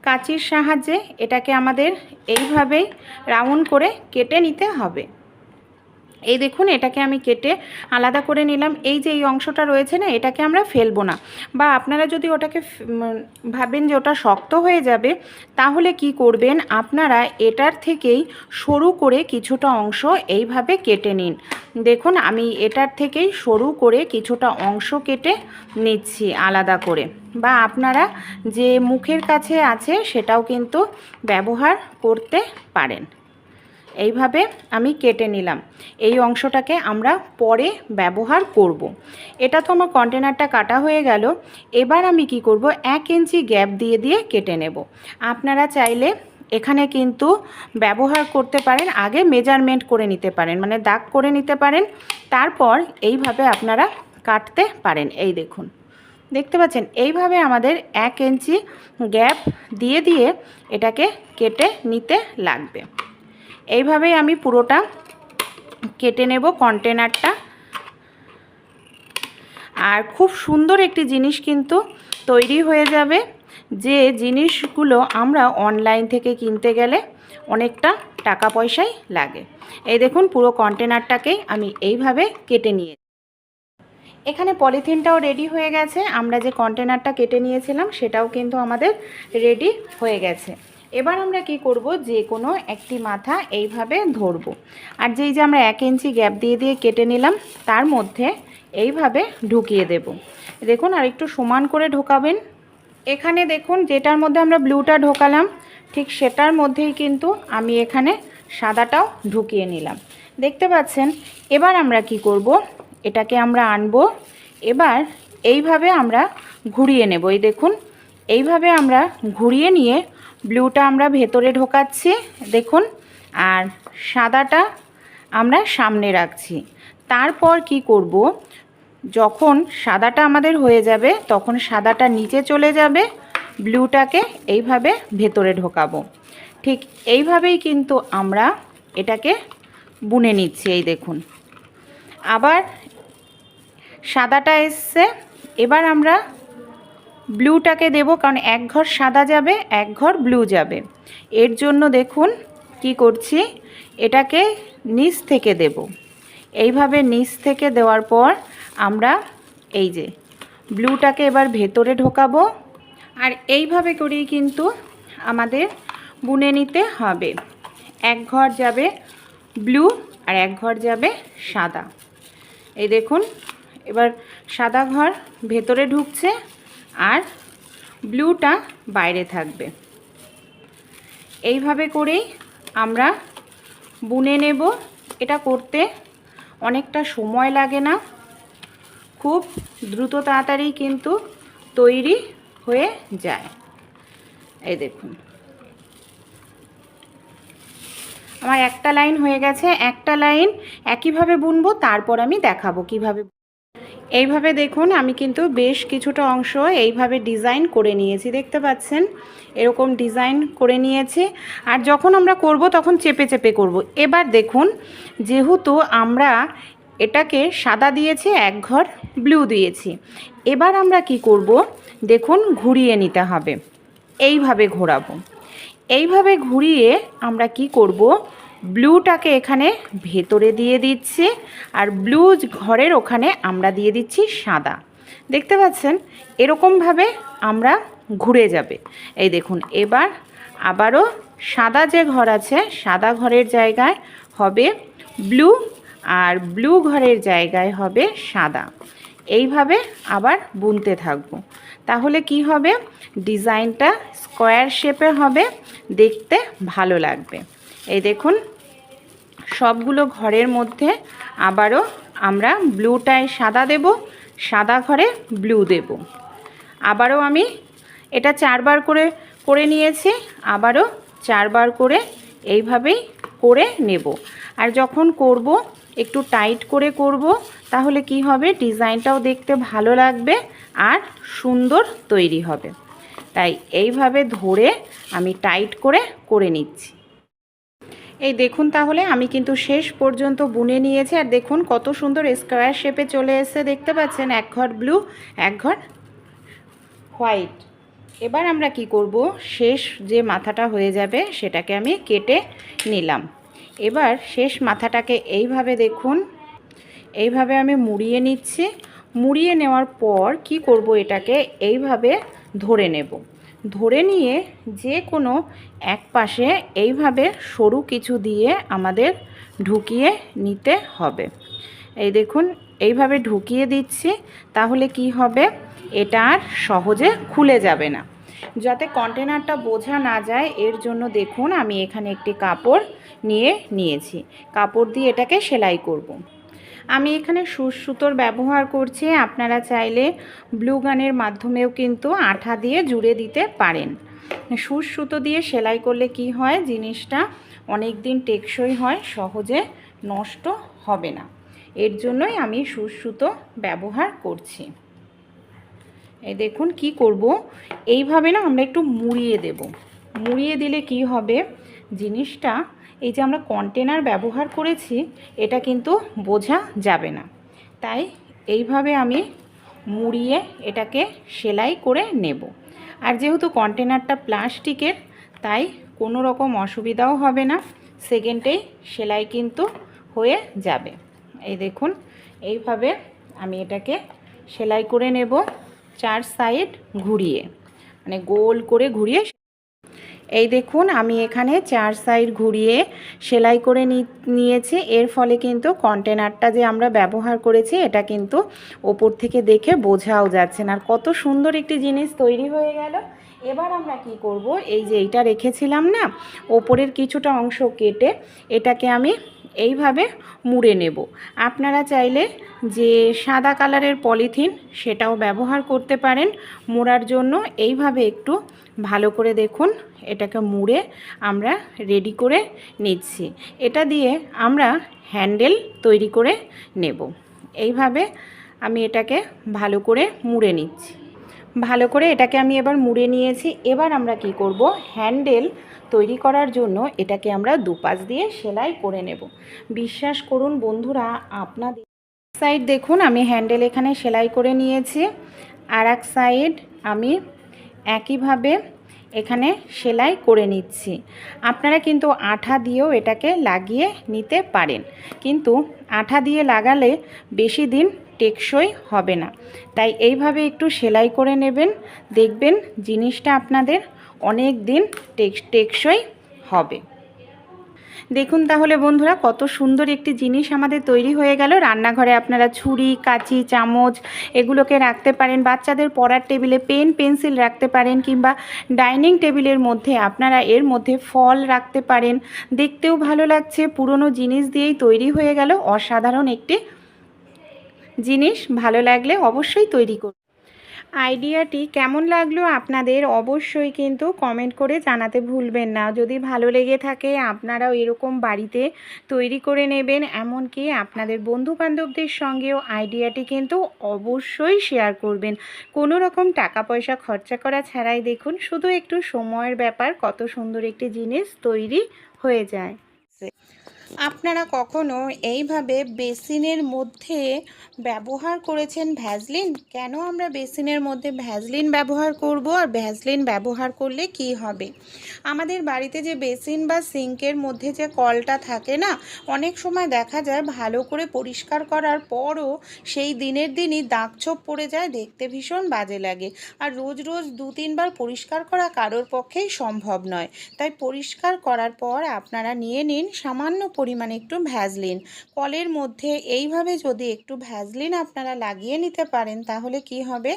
কাঁচির সাহায্যে এটাকে আমাদের এইভাবেই রাউন্ড করে কেটে নিতে হবে। এই দেখুন এটাকে আমি কেটে আলাদা করে নিলাম। এই যে এই অংশটা রয়েছে না, এটাকে আমরা ফেলবো না। বা আপনারা যদি ওটাকে ভাবেন যে ওটা শক্ত হয়ে যাবে, তাহলে কি করবেন, আপনারা এটার থেকেই সরু করে কিছুটা অংশ এইভাবে কেটে নিন। দেখুন আমি এটার থেকেই সরু করে কিছুটা অংশ কেটে নিচ্ছি আলাদা করে। বা আপনারা যে মুখের কাছে আছে সেটাও কিন্তু ব্যবহার করতে পারেন। এইভাবে আমি কেটে নিলাম। এই অংশটাকে আমরা পরে ব্যবহার করব। এটা তো আমার কন্টেনারটা কাটা হয়ে গেল। এবার আমি কি করব, 1 ইঞ্চি গ্যাপ দিয়ে দিয়ে কেটে নেব। আপনারা চাইলে এখানে কিন্তু ব্যবহার করতে পারেন, আগে মেজারমেন্ট করে নিতে পারেন, মানে দাগ করে নিতে পারেন, তারপর এইভাবে আপনারা কাটতে পারেন। এই দেখুন, দেখতে পাচ্ছেন এইভাবে আমাদের 1 ইঞ্চি গ্যাপ দিয়ে দিয়ে এটাকে কেটে নিতে লাগবে। এইভাবেই আমি পুরোটা কেটে নেব কন্টেনারটা। আর খুব সুন্দর একটি জিনিস কিন্তু তৈরি হয়ে যাবে, যে জিনিসগুলো আমরা অনলাইন থেকে কিনতে গেলে অনেকটা টাকা পয়সাই লাগে। এই দেখুন পুরো কন্টেনারটাকেই আমি এইভাবে কেটে নিয়ে, এখানে পলিথিনটাও রেডি হয়ে গেছে। আমরা যে কন্টেনারটা কেটে নিয়েছিলাম সেটাও কিন্তু আমাদের রেডি হয়ে গেছে। এবার আমরা কি করব, যে কোনো একটি মাথা এইভাবে ধরব। আর যেই যে আমরা 1 ইঞ্চি গ্যাপ দিয়ে দিয়ে কেটে নিলাম, তার মধ্যে এইভাবে ঢুকিয়ে দেব। দেখুন আর একটু সমান করে ঢোকাবেন। এখানে দেখুন যেটার মধ্যে আমরা ব্লুটা ঢোকালাম, ঠিক সেটার মধ্যেই কিন্তু আমি এখানে সাদাটাও ঢুকিয়ে নিলাম। দেখতে পাচ্ছেন। এবার আমরা কি করব, এটাকে আমরা আনবো। এবার এইভাবে আমরা ঘুরিয়ে নেব। এই দেখুন এইভাবে আমরা ঘুরিয়ে নিয়ে ব্লুটা আমরা ভেতরে ঢোকাচ্ছি, দেখুন, আর সাদাটা আমরা সামনে রাখছি। তারপর কি করব, যখন সাদাটা আমাদের হয়ে যাবে তখন সাদাটা নিচে চলে যাবে, ব্লুটাকে এইভাবে ভেতরে ঢোকাবো। ঠিক এইভাবেই কিন্তু আমরা এটাকে বুনে নিচ্ছি। এই দেখুন আবার সাদাটা এসছে। এবার আমরা ব্লুটাকে দেব, কারণ 1 ঘর সাদা যাবে 1 ঘর ব্লু যাবে। এর জন্য দেখুন কি করছি, এটাকে নিচ থেকে দেব। এইভাবে নিচ থেকে দেওয়ার পর আমরা এই যে ব্লুটাকে এবার ভেতরে ঢোকাবো। আর এইভাবে করেই কিন্তু আমাদের বুনে নিতে হবে। 1 ঘর যাবে ব্লু আর 1 ঘর যাবে সাদা। এই দেখুন এবার সাদা ঘর ভেতরে ঢুকছে আর ব্লুটা বাইরে থাকবে। এইভাবে করেই আমরা বুনে নেব। এটা করতে অনেকটা সময় লাগে না, খুব দ্রুত তাড়াতাড়ি কিন্তু তৈরি হয়ে যায়। এই দেখুন আমার একটা লাইন হয়ে গেছে। একটা লাইন একইভাবে বুনবো, তারপর আমি দেখাবো কিভাবে। এইভাবে দেখুন আমি কিন্তু বেশ কিছুটা অংশ এইভাবে ডিজাইন করে নিয়েছি, দেখতে পাচ্ছেন এরকম ডিজাইন করে নিয়েছি। আর যখন আমরা করব তখন চেপে চেপে করব। এবার দেখুন যেহেতু আমরা এটাকে সাদা দিয়েছি 1 ঘর ব্লু দিয়েছি, এবার আমরা কি করব, দেখুন ঘুরিয়ে নিতে হবে। এইভাবে ঘোরাবো। এইভাবে ঘুরিয়ে আমরা কি করব, ব্লুটাকে এখানে ভেতরে দিয়ে দিচ্ছি আর ব্লু ঘরের ওখানে আমরা দিয়ে দিচ্ছি সাদা। দেখতে পাচ্ছেন এরকমভাবে আমরা ঘুরে যাবে। এই দেখুন এবার আবারও সাদা যে ঘর আছে সাদা ঘরের জায়গায় হবে ব্লু আর ব্লু ঘরের জায়গায় হবে সাদা। এইভাবে আবার বুনতে থাকবো। তাহলে কি হবে, ডিজাইনটা স্কোয়ার শেপে হবে, দেখতে ভালো লাগবে। এই দেখুন সবগুলো ঘরের মধ্যে আবারও আমরা ব্লুটায় সাদা দেব, সাদা ঘরে ব্লু দেব। আবারও আমি এটা 4 বার করে নিয়েছি, আবারও 4 বার করে এইভাবেই করে নেব। আর যখন করব একটু টাইট করে করব, তাহলে কি হবে, ডিজাইনটাও দেখতে ভালো লাগবে আর সুন্দর তৈরি হবে। তাই এইভাবে ধরে আমি টাইট করে নিচ্ছি। এই দেখুন তাহলে আমি কিন্তু শেষ পর্যন্ত বুনে নিয়েছি। আর দেখুন কত সুন্দর স্কোয়ার শেপে চলে এসেছে, দেখতে পাচ্ছেন 1 ঘর ব্লু 1 ঘর হোয়াইট। এবার আমরা কি করব, শেষ যে মাথাটা হয়ে যাবে সেটাকে আমি কেটে নিলাম। এবার শেষ মাথাটাকে এইভাবে দেখুন, এইভাবে আমি মুড়িয়ে নিচ্ছি। মুড়িয়ে নেওয়ার পর কি করব, এটাকে এইভাবে ধরে নেব। ধরে নিয়ে যে কোনো এক পাশে এইভাবে সরু কিছু দিয়ে আমাদের ঢুকিয়ে নিতে হবে। এই দেখুন, এইভাবে ঢুকিয়ে দিচ্ছি। তাহলে কি হবে, এটা আর সহজে খুলে যাবে না। যাতে কন্টেনারটা বোঝা না যায় এর জন্য দেখুন আমি এখানে একটি কাপড় নিয়েছি। কাপড় দিয়ে এটাকে সেলাই করব। আমি এখানে সুতোর ব্যবহার করছি। আপনারা চাইলে ব্লু গানের মাধ্যমেও কিন্তু আঠা দিয়ে জুড়ে দিতে পারেন। সুতো দিয়ে সেলাই করলে কি হয়, জিনিসটা অনেক দিন টেকসই হয়, সহজে নষ্ট হবে না। এর জন্যই আমি সুতো ব্যবহার করছি। এই দেখুন কি করব, এইভাবে না আমরা একটু মুড়িয়ে দেব। মুড়িয়ে দিলে কি হবে, জিনিসটা এই যে আমরা কন্টেনার ব্যবহার করেছি এটা কিন্তু বোঝা যাবে না। তাই এইভাবে আমি মুড়িয়ে এটাকে সেলাই করে নেব। আর যেহেতু কন্টেনারটা প্লাস্টিকের, তাই কোনো রকম অসুবিধাও হবে না, সেকেন্ডেই সেলাই কিন্তু হয়ে যাবে। এই দেখুন এইভাবে আমি এটাকে সেলাই করে নেব, চার সাইড ঘুরিয়ে, মানে গোল করে ঘুরিয়ে। এই দেখুন আমি এখানে চার সাইড ঘুরিয়ে সেলাই করে নিয়েছি। এর ফলে কিন্তু কন্টেনারটা যে আমরা ব্যবহার করেছি এটা কিন্তু ওপর থেকে দেখে বোঝাও যাচ্ছে না। আর কত সুন্দর একটি জিনিস তৈরি হয়ে গেল। এবার আমরা কি করব, এই যে এইটা রেখেছিলাম না, ওপরের কিছুটা অংশ কেটে এটাকে আমি এইভাবে মুড়ে নেব। আপনারা চাইলে যে সাদা কালারের পলিথিন সেটাও ব্যবহার করতে পারেন মোড়ার জন্য। এইভাবে একটু ভালো করে দেখুন এটাকে মুড়ে আমরা রেডি করে নিচ্ছি। এটা দিয়ে আমরা হ্যান্ডেল তৈরি করে নেব। এইভাবে আমি এটাকে ভালো করে মুড়ে নিচ্ছি। ভালো করে এটাকে আমি এবার মুড়ে নিয়েছি। এবার আমরা কি করব, হ্যান্ডেল তৈরি করার জন্য এটাকে আমরা দুপাশ দিয়ে সেলাই করে নেব। বিশ্বাস করুন বন্ধুরা, আপনাদের সাইড দেখুন আমি হ্যান্ডেল এখানে সেলাই করে নিয়েছি, আর এক সাইড আমি একইভাবে এখানে সেলাই করে নিচ্ছি। আপনারা কিন্তু আঠা দিয়েও এটাকে লাগিয়ে নিতে পারেন, কিন্তু আঠা দিয়ে লাগালে বেশি দিন টেকসই হবে না। তাই এইভাবে একটু সেলাই করে নেবেন, দেখবেন জিনিসটা আপনাদের অনেক দিন টেকসই হবে। দেখুন তাহলে বন্ধুরা কত সুন্দর একটি জিনিস আমাদের তৈরি হয়ে গেল। রান্নাঘরে আপনারা ছুরি, কাঁচি, চামচ এগুলোকে রাখতে পারেন, বাচ্চাদের পড়ার টেবিলে পেন পেন্সিল রাখতে পারেন, কিংবা ডাইনিং টেবিলের মধ্যে আপনারা এর মধ্যে ফল রাখতে পারেন। দেখতেও ভালো লাগছে, পুরনো জিনিস দিয়েই তৈরি হয়ে গেল অসাধারণ একটি জিনিস। ভালো লাগলে অবশ্যই তৈরি করুন। আইডিয়াটি কেমন লাগলো আপনাদের অবশ্যই কিন্তু কমেন্ট করে জানাতে ভুলবেন না। যদি ভালো লেগে থাকে আপনারাও এরকম বাড়িতে তৈরি করে নেবেন, এমনকি আপনাদের বন্ধুবান্ধবদের সঙ্গেও আইডিয়াটি কিন্তু অবশ্যই শেয়ার করবেন। কোনো রকম টাকা পয়সা খরচা করা ছাড়াই দেখুন, শুধু একটু সময়ের ব্যাপার, কত সুন্দর একটি জিনিস তৈরি হয়ে যায়। আপনারা কখনো এইভাবে বেসিনের মধ্যে ব্যবহার করেছেন ভ্যাসলিন? কেন আমরা বেসিনের মধ্যে ভ্যাসলিন ব্যবহার করব, আর ভ্যাসলিন ব্যবহার করলে কি হবে? আমাদের বাড়িতে যে বেসিন বা সিঙ্কের মধ্যে যে কলটা থাকে না, অনেক সময় দেখা যায় ভালো করে পরিষ্কার করার পরও সেই দিনের দিনই দাগছোপ পড়ে যায়, দেখতে ভীষণ বাজে লাগে। আর রোজ রোজ 2-3 বার পরিষ্কার করা কারোর পক্ষেই সম্ভব নয়। তাই পরিষ্কার করার পর আপনারা নিয়ে নিন সামান্য পরিমাণে একটু ভ্যাসলিন। কলের মধ্যে এইভাবে যদি একটু ভ্যাসলিন আপনারা লাগিয়ে নিতে পারেন, তাহলে কি হবে,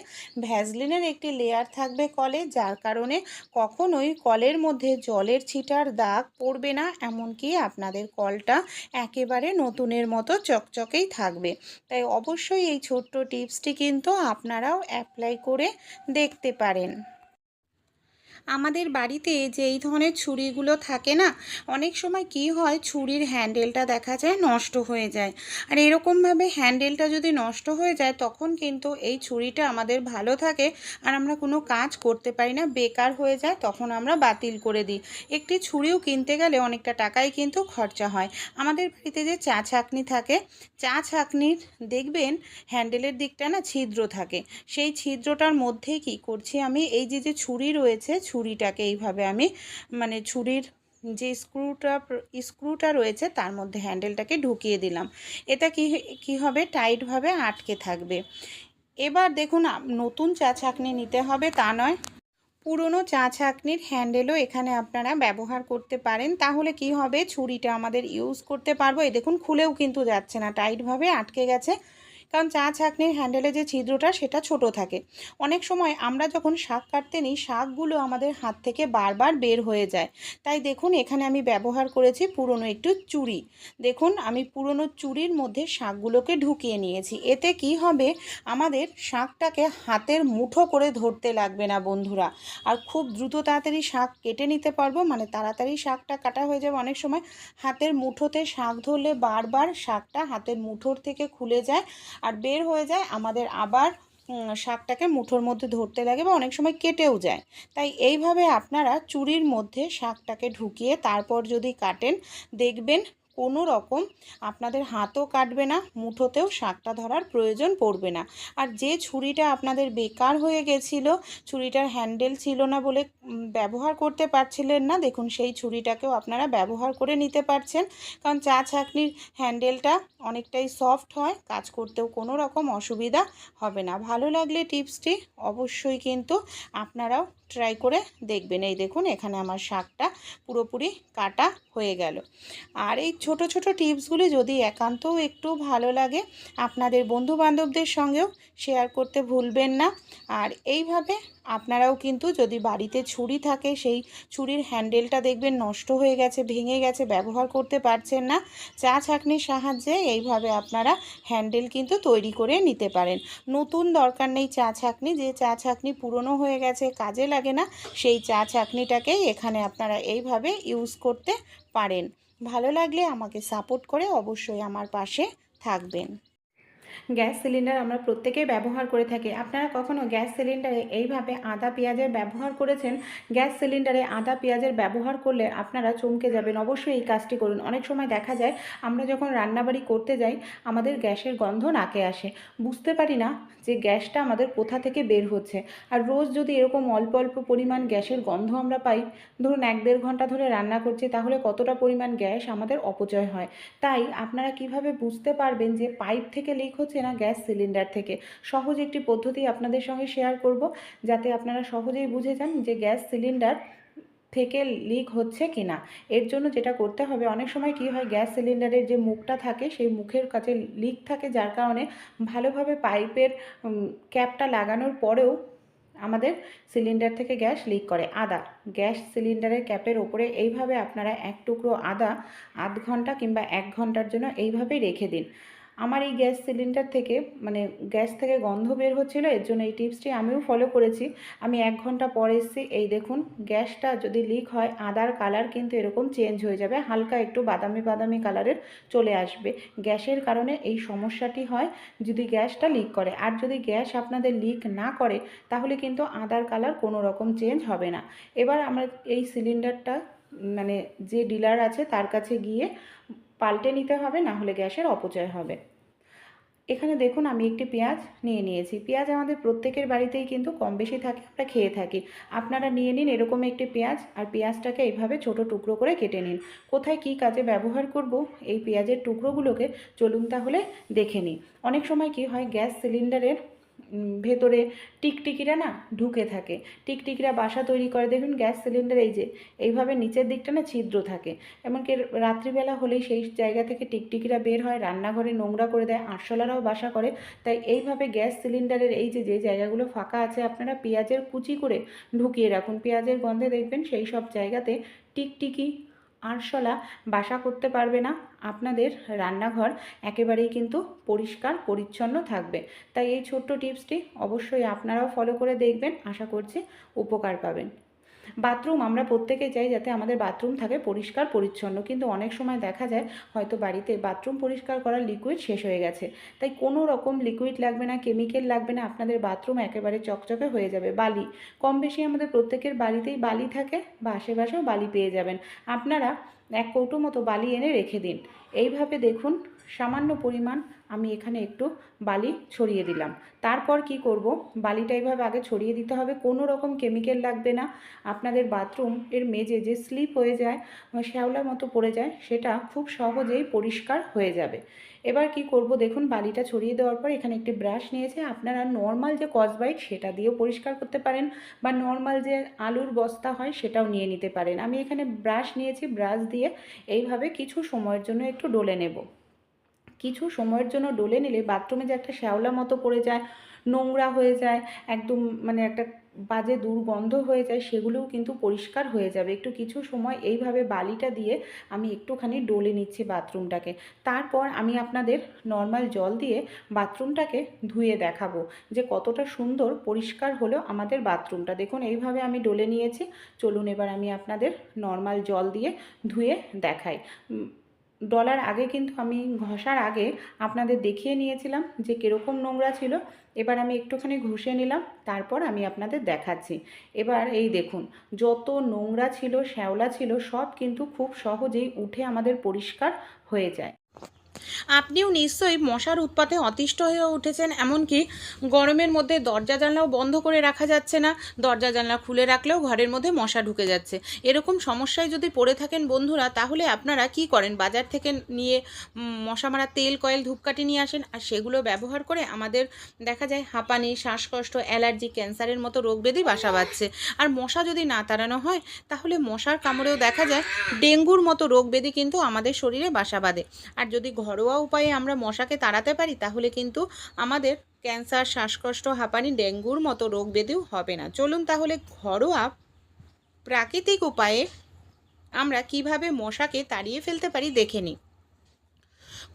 ভ্যাসলিনের একটি লেয়ার থাকবে কলে, যার কারণে কখনোই কলের মধ্যে জলের ছিটার দাগ পড়বে না, এমনকি আপনাদের কলটা একেবারে নতুনের মতো চকচকেই থাকবে। তাই অবশ্যই এই ছোট্ট টিপসটি কিন্তু আপনারাও অ্যাপ্লাই করে দেখতে পারেন। আমাদের বাড়িতে যে এই ধরনের ছুরিগুলো থাকে না, অনেক সময় কি হয় ছুরির হ্যান্ডেলটা দেখা যায় নষ্ট হয়ে যায়। আর এরকমভাবে হ্যান্ডেলটা যদি নষ্ট হয়ে যায় তখন কিন্তু এই ছুরিটা আমাদের ভালো থাকে আর আমরা কোনো কাজ করতে পারি না, বেকার হয়ে যায়, তখন আমরা বাতিল করে দিই। একটি ছুরিও কিনতে গেলে অনেকটা টাকাই কিন্তু খরচা হয়। আমাদের বাড়িতে যে চা ছাঁকনি থাকে, চা ছাঁকনির দেখবেন হ্যান্ডেলের দিকটা না ছিদ্র থাকে, সেই ছিদ্রটার মধ্যেই কি করছি আমি, এই যে যে ছুরি রয়েছে ছুরিটাকে এইভাবে আমি মানে ছুরির যে স্ক্রুটা রয়েছে তার মধ্যে হ্যান্ডেলটাকে ঢুকিয়ে দিলাম। এটা কি হবে, টাইটভাবে আটকে থাকবে। এবার দেখুন নতুন চা ছাঁকনি নিতে হবে তা নয়, পুরনো চা ছাঁকনির হ্যান্ডেলও এখানে আপনারা ব্যবহার করতে পারেন। তাহলে কি হবে, ছুরিটা আমাদের ইউজ করতে পারবো। এই দেখুন খুলেও কিন্তু যাচ্ছে না, টাইটভাবে আটকে গেছে, কারণ চা ছাঁকনির হ্যান্ডেলে যে ছিদ্রটা সেটা ছোট থাকে। অনেক সময় আমরা যখন শাক কাটতে নিই শাকগুলো আমাদের হাত থেকে বারবার বের হয়ে যায়। তাই দেখুন এখানে আমি ব্যবহার করেছি পুরনো একটু চুড়ি। দেখুন আমি পুরনো চুড়ির মধ্যে শাকগুলোকে ঢুকিয়ে নিয়েছি। এতে কি হবে, আমাদের শাকটাকে হাতের মুঠো করে ধরতে লাগবে না বন্ধুরা, আর খুব দ্রুত তাড়াতাড়ি শাক কেটে নিতে পারবো, মানে তাড়াতাড়ি শাকটা কাটা হয়ে যাবে। অনেক সময় হাতের মুঠোতে শাক ধরলে বারবার শাকটা হাতের মুঠোর থেকে খুলে যায় আর বের হয়ে যায়, আমাদের আবার শাকটাকে মুঠোর মধ্যে ধরতে লাগে বা অনেক সময় কেটেও যায়। তাই এইভাবে আপনারা চুরির মধ্যে শাকটাকে ঢুকিয়ে তারপর যদি কাটেন, দেখবেন কোনো রকম আপনাদের হাতও কাটবে না, মুঠোতেও শাকটা ধরার প্রয়োজন পড়বে না। আর যে ছুরিটা আপনাদের বেকার হয়ে গেছিলো, ছুরিটার হ্যান্ডেল ছিল না বলে ব্যবহার করতে পারছিলেন না, দেখুন সেই ছুরিটাকেও আপনারা ব্যবহার করে নিতে পারছেন। কারণ চা ছাঁকনির হ্যান্ডেলটা অনেকটাই সফট হয়, কাজ করতেও কোনো রকম অসুবিধা হবে না। ভালো লাগলে টিপসটি অবশ্যই কিন্তু আপনারাও ট্রাই করে দেখবেন। এই দেখুন এখানে আমার শাকটা পুরোপুরি কাটা হয়ে গেল। আর এই ছোট ছোট টিপসগুলি যদি একান্তও একটু ভালো লাগে, আপনাদের বন্ধু বান্ধবদের সঙ্গেও শেয়ার করতে ভুলবেন না। আর এইভাবে আপনারাও কিন্তু যদি বাড়িতে ছুরি থাকে, সেই ছুরির হ্যান্ডেলটা দেখবেন নষ্ট হয়ে গেছে, ভেঙে গেছে, ব্যবহার করতে পারছেন না, চা ছাঁকনির সাহায্যে এইভাবে আপনারা হ্যান্ডেল কিন্তু তৈরি করে নিতে পারেন। নতুন দরকার নেই চা ছাঁকনি, যে চা ছাঁকনি পুরনো হয়ে গেছে কাজে লাগে না, সেই চা ছাঁকনিটাকেই এখানে আপনারা এইভাবে ইউজ করতে পারেন। ভালো লাগলে আমাকে সাপোর্ট করে অবশ্যই আমার পাশে থাকবেন। গ্যাস সিলিন্ডার আমরা প্রত্যেকেই ব্যবহার করে থাকি। আপনারা কখনো গ্যাস সিলিন্ডারে এইভাবে আদা পেঁয়াজের ব্যবহার করেছেন? গ্যাস সিলিন্ডারে আদা পেঁয়াজের ব্যবহার করলে আপনারা চমকে যাবেন। অবশ্যই এই কাজটি করুন। অনেক সময় দেখা যায় আমরা যখন রান্নাবাড়ি করতে যাই আমাদের গ্যাসের গন্ধ নাকে আসে, বুঝতে পারি না যে গ্যাসটা আমাদের কোথা থেকে বের হচ্ছে। আর রোজ যদি এরকম অল্প অল্প পরিমাণ গ্যাসের গন্ধ আমরা পাই, ধরুন 1-1.5 ঘন্টা ধরে রান্না করছি, তাহলে কতটা পরিমাণ গ্যাস আমাদের অপচয় হয়। তাই আপনারা কিভাবে বুঝতে পারবেন যে পাইপ থেকে লিক হচ্ছে না গ্যাস সিলিন্ডার থেকে, সহজ একটি পদ্ধতি আপনাদের সঙ্গে শেয়ার করব, যাতে আপনারা সহজেই বুঝে যান যে গ্যাস সিলিন্ডার থেকে লিক হচ্ছে কি না। এর জন্য যেটা করতে হবে, অনেক সময় কি হয় গ্যাস সিলিন্ডারের যে মুখটা থাকে সেই মুখের কাছে লিক থাকে, যার কারণে ভালোভাবে পাইপের ক্যাপটা লাগানোর পরেও আমাদের সিলিন্ডার থেকে গ্যাস লিক করে। আদা, গ্যাস সিলিন্ডারের ক্যাপের ওপরে এইভাবে আপনারা এক টুকরো আদা আধ ঘন্টা কিংবা 1 ঘন্টার জন্য এইভাবেই রেখে দিন। আমার এই গ্যাস সিলিন্ডার থেকে গ্যাস থেকে গন্ধ বের হচ্ছিলো, এর জন্য এই টিপসটি আমিও ফলো করেছি। আমি 1 ঘন্টা পর এসেছি, এই দেখুন গ্যাসটা যদি লিক হয় আদার কালার কিন্তু এরকম চেঞ্জ হয়ে যাবে, হালকা একটু বাদামি বাদামি কালারের চলে আসবে। গ্যাসের কারণে এই সমস্যাটি হয় যদি গ্যাসটা লিক করে। আর যদি গ্যাস আপনাদের লিক না করে তাহলে কিন্তু আদার কালার কোনো রকম চেঞ্জ হবে না। এবার আমরা এই সিলিন্ডারটা যে ডিলার আছে তার কাছে গিয়ে পাল্টে নিতে হবে, না হলে গ্যাসের অপচয় হবে। এখানে দেখুন আমি একটি পেঁয়াজ নিয়ে নিয়েছি। পেঁয়াজ আমাদের প্রত্যেকের বাড়িতেই কিন্তু কম বেশি থাকে, আমরা খেয়ে থাকি। আপনারা নিয়ে নিন এরকম একটি পেঁয়াজ, আর পেঁয়াজটাকে এইভাবে ছোট টুকরো করে কেটে নিন। কোথায় কী কাজে ব্যবহার করব এই পেঁয়াজের টুকরোগুলোকে, চলুন তাহলে দেখে নিই। অনেক সময় কি হয় গ্যাস সিলিন্ডারের ভেতরে টিকটিকিরা না ঢুকে থাকে, টিকটিকিরা বাসা তৈরি করে। দেখুন গ্যাস সিলিন্ডার এই যে এইভাবে নিচের দিকটা না ছিদ্র থাকে, এমনকি রাত্রিবেলা হলেই সেই জায়গা থেকে টিকটিকিরা বের হয়, রান্নাঘরে নোংরা করে দেয়, আরশোলারাও বাসা করে। তাই এইভাবে গ্যাস সিলিন্ডারের এই যে জায়গাগুলো ফাঁকা আছে আপনারা পেঁয়াজের কুচি করে ঢুকিয়ে রাখুন। পেঁয়াজের গন্ধে দেখবেন সেই সব জায়গাতে টিকটিকি আরশোলা বাসা করতে পারবে না, আপনাদের রান্নাঘর একেবারেই কিন্তু পরিষ্কার পরিচ্ছন্ন থাকবে। তাই এই ছোট্ট টিপসটি অবশ্যই আপনারাও ফলো করে দেখবেন, আশা করছি উপকার পাবেন। বাথরুম আমরা প্রত্যেকেই চাই যাতে আমাদের বাথরুম থাকে পরিষ্কার পরিচ্ছন্ন, কিন্তু অনেক সময় দেখা যায় হয়তো বাড়িতে বাথরুম পরিষ্কার করার লিকুইড শেষ হয়ে গেছে, তাই কোনো রকম লিকুইড লাগবে না, কেমিক্যাল লাগবে না, আপনাদের বাথরুম একেবারে চকচকে হয়ে যাবে। বালি, কম বেশি আমাদের প্রত্যেকের বাড়িতেই বালি থাকে বা আশেপাশেও বালি পেয়ে যাবেন। আপনারা 1 কৌটো মতো বালি এনে রেখে দিন। এইভাবে দেখুন সামান্য পরিমাণ আমি এখানে একটু বালি ছড়িয়ে দিলাম। তারপর কি করব, বালিটা এইভাবে আগে ছড়িয়ে দিতে হবে, কোনো রকম কেমিক্যাল লাগবে না। আপনাদের বাথরুম এর মেঝে যে স্লিপ হয়ে যায়, শ্যাওলা মতো পড়ে যায়, সেটা খুব সহজেই পরিষ্কার হয়ে যাবে। এবার কি করব দেখুন, বালিটা ছড়িয়ে দেওয়ার পর এখানে একটি ব্রাশ নিয়েছে। আপনারা নর্মাল যে স্কচব্রাইট সেটা দিয়েও পরিষ্কার করতে পারেন, বা নর্মাল যে আলুর বস্তা হয় সেটাও নিয়ে নিতে পারেন। আমি এখানে ব্রাশ নিয়েছি, ব্রাশ দিয়ে এইভাবে কিছু সময়ের জন্য একটু ডলে নেব। কিছু সময়ের জন্য ডলে নিলে বাথরুমে যে একটা শ্যাওলা মতো পড়ে যায়, নোংরা হয়ে যায়, একদম মানে একটা বাজে দুর্গন্ধ হয়ে যায়, সেগুলোও কিন্তু পরিষ্কার হয়ে যাবে। একটু কিছু সময় এইভাবে বালিটা দিয়ে আমি একটুখানি ডলে নিচ্ছি বাথরুমটাকে। তারপর আমি আপনাদের নর্মাল জল দিয়ে বাথরুমটাকে ধুয়ে দেখাবো যে কতটা সুন্দর পরিষ্কার হলো আমাদের বাথরুমটা। দেখুন এইভাবে আমি ডলে নিয়েছি। চলুন এবার আমি আপনাদের নর্মাল জল দিয়ে ধুয়ে দেখাই। ডলার আগে কিন্তু আমি ঘষার আগে আপনাদের দেখিয়ে নিয়েছিলাম যে কীরকম নোংরা ছিল। এবার আমি একটুখানি ঘষে নিলাম, তারপর আমি আপনাদের দেখাচ্ছি। এবার এই দেখুন, যত নোংরা ছিল, শ্যাওলা ছিল, সব কিন্তু খুব সহজেই উঠে আমাদের পরিষ্কার হয়ে যায়। আপনিও নিশ্চয়ই মশার উৎপাতে অতিষ্ঠ হয়ে উঠেছেন, এমনকি গরমের মধ্যে দরজা জানলাও বন্ধ করে রাখা যাচ্ছে না, দরজা জানলা খুলে রাখলেও ঘরের মধ্যে মশা ঢুকে যাচ্ছে। এরকম সমস্যায় যদি পড়ে থাকেন বন্ধুরা, তাহলে আপনারা কি করেন, বাজার থেকে নিয়ে মশা মারা তেল, কয়েল, ধূপকাঠি নিয়ে আসেন, আর সেগুলো ব্যবহার করে আমাদের দেখা যায় হাঁপানি, শ্বাসকষ্ট, অ্যালার্জি, ক্যান্সারের মতো রোগ ব্যাধি বাসা বাঁধছে। আর মশা যদি না তাড়ানো হয়, তাহলে মশার কামড়েও দেখা যায় ডেঙ্গুর মতো রোগ ব্যাধি কিন্তু আমাদের শরীরে বাসা বাঁধে। আর যদি ঘরোয়া উপায়ে আমরা মশাকে তাড়াতে পারি, তাহলে কিন্তু আমাদের ক্যান্সার, শ্বাসকষ্ট, হাঁপানি, ডেঙ্গুর মতো রোগ ব্যাধিও হবে না। চলুন তাহলে ঘরোয়া প্রাকৃতিক উপায়ে আমরা কিভাবে মশাকে তাড়িয়ে ফেলতে পারি দেখে নিই।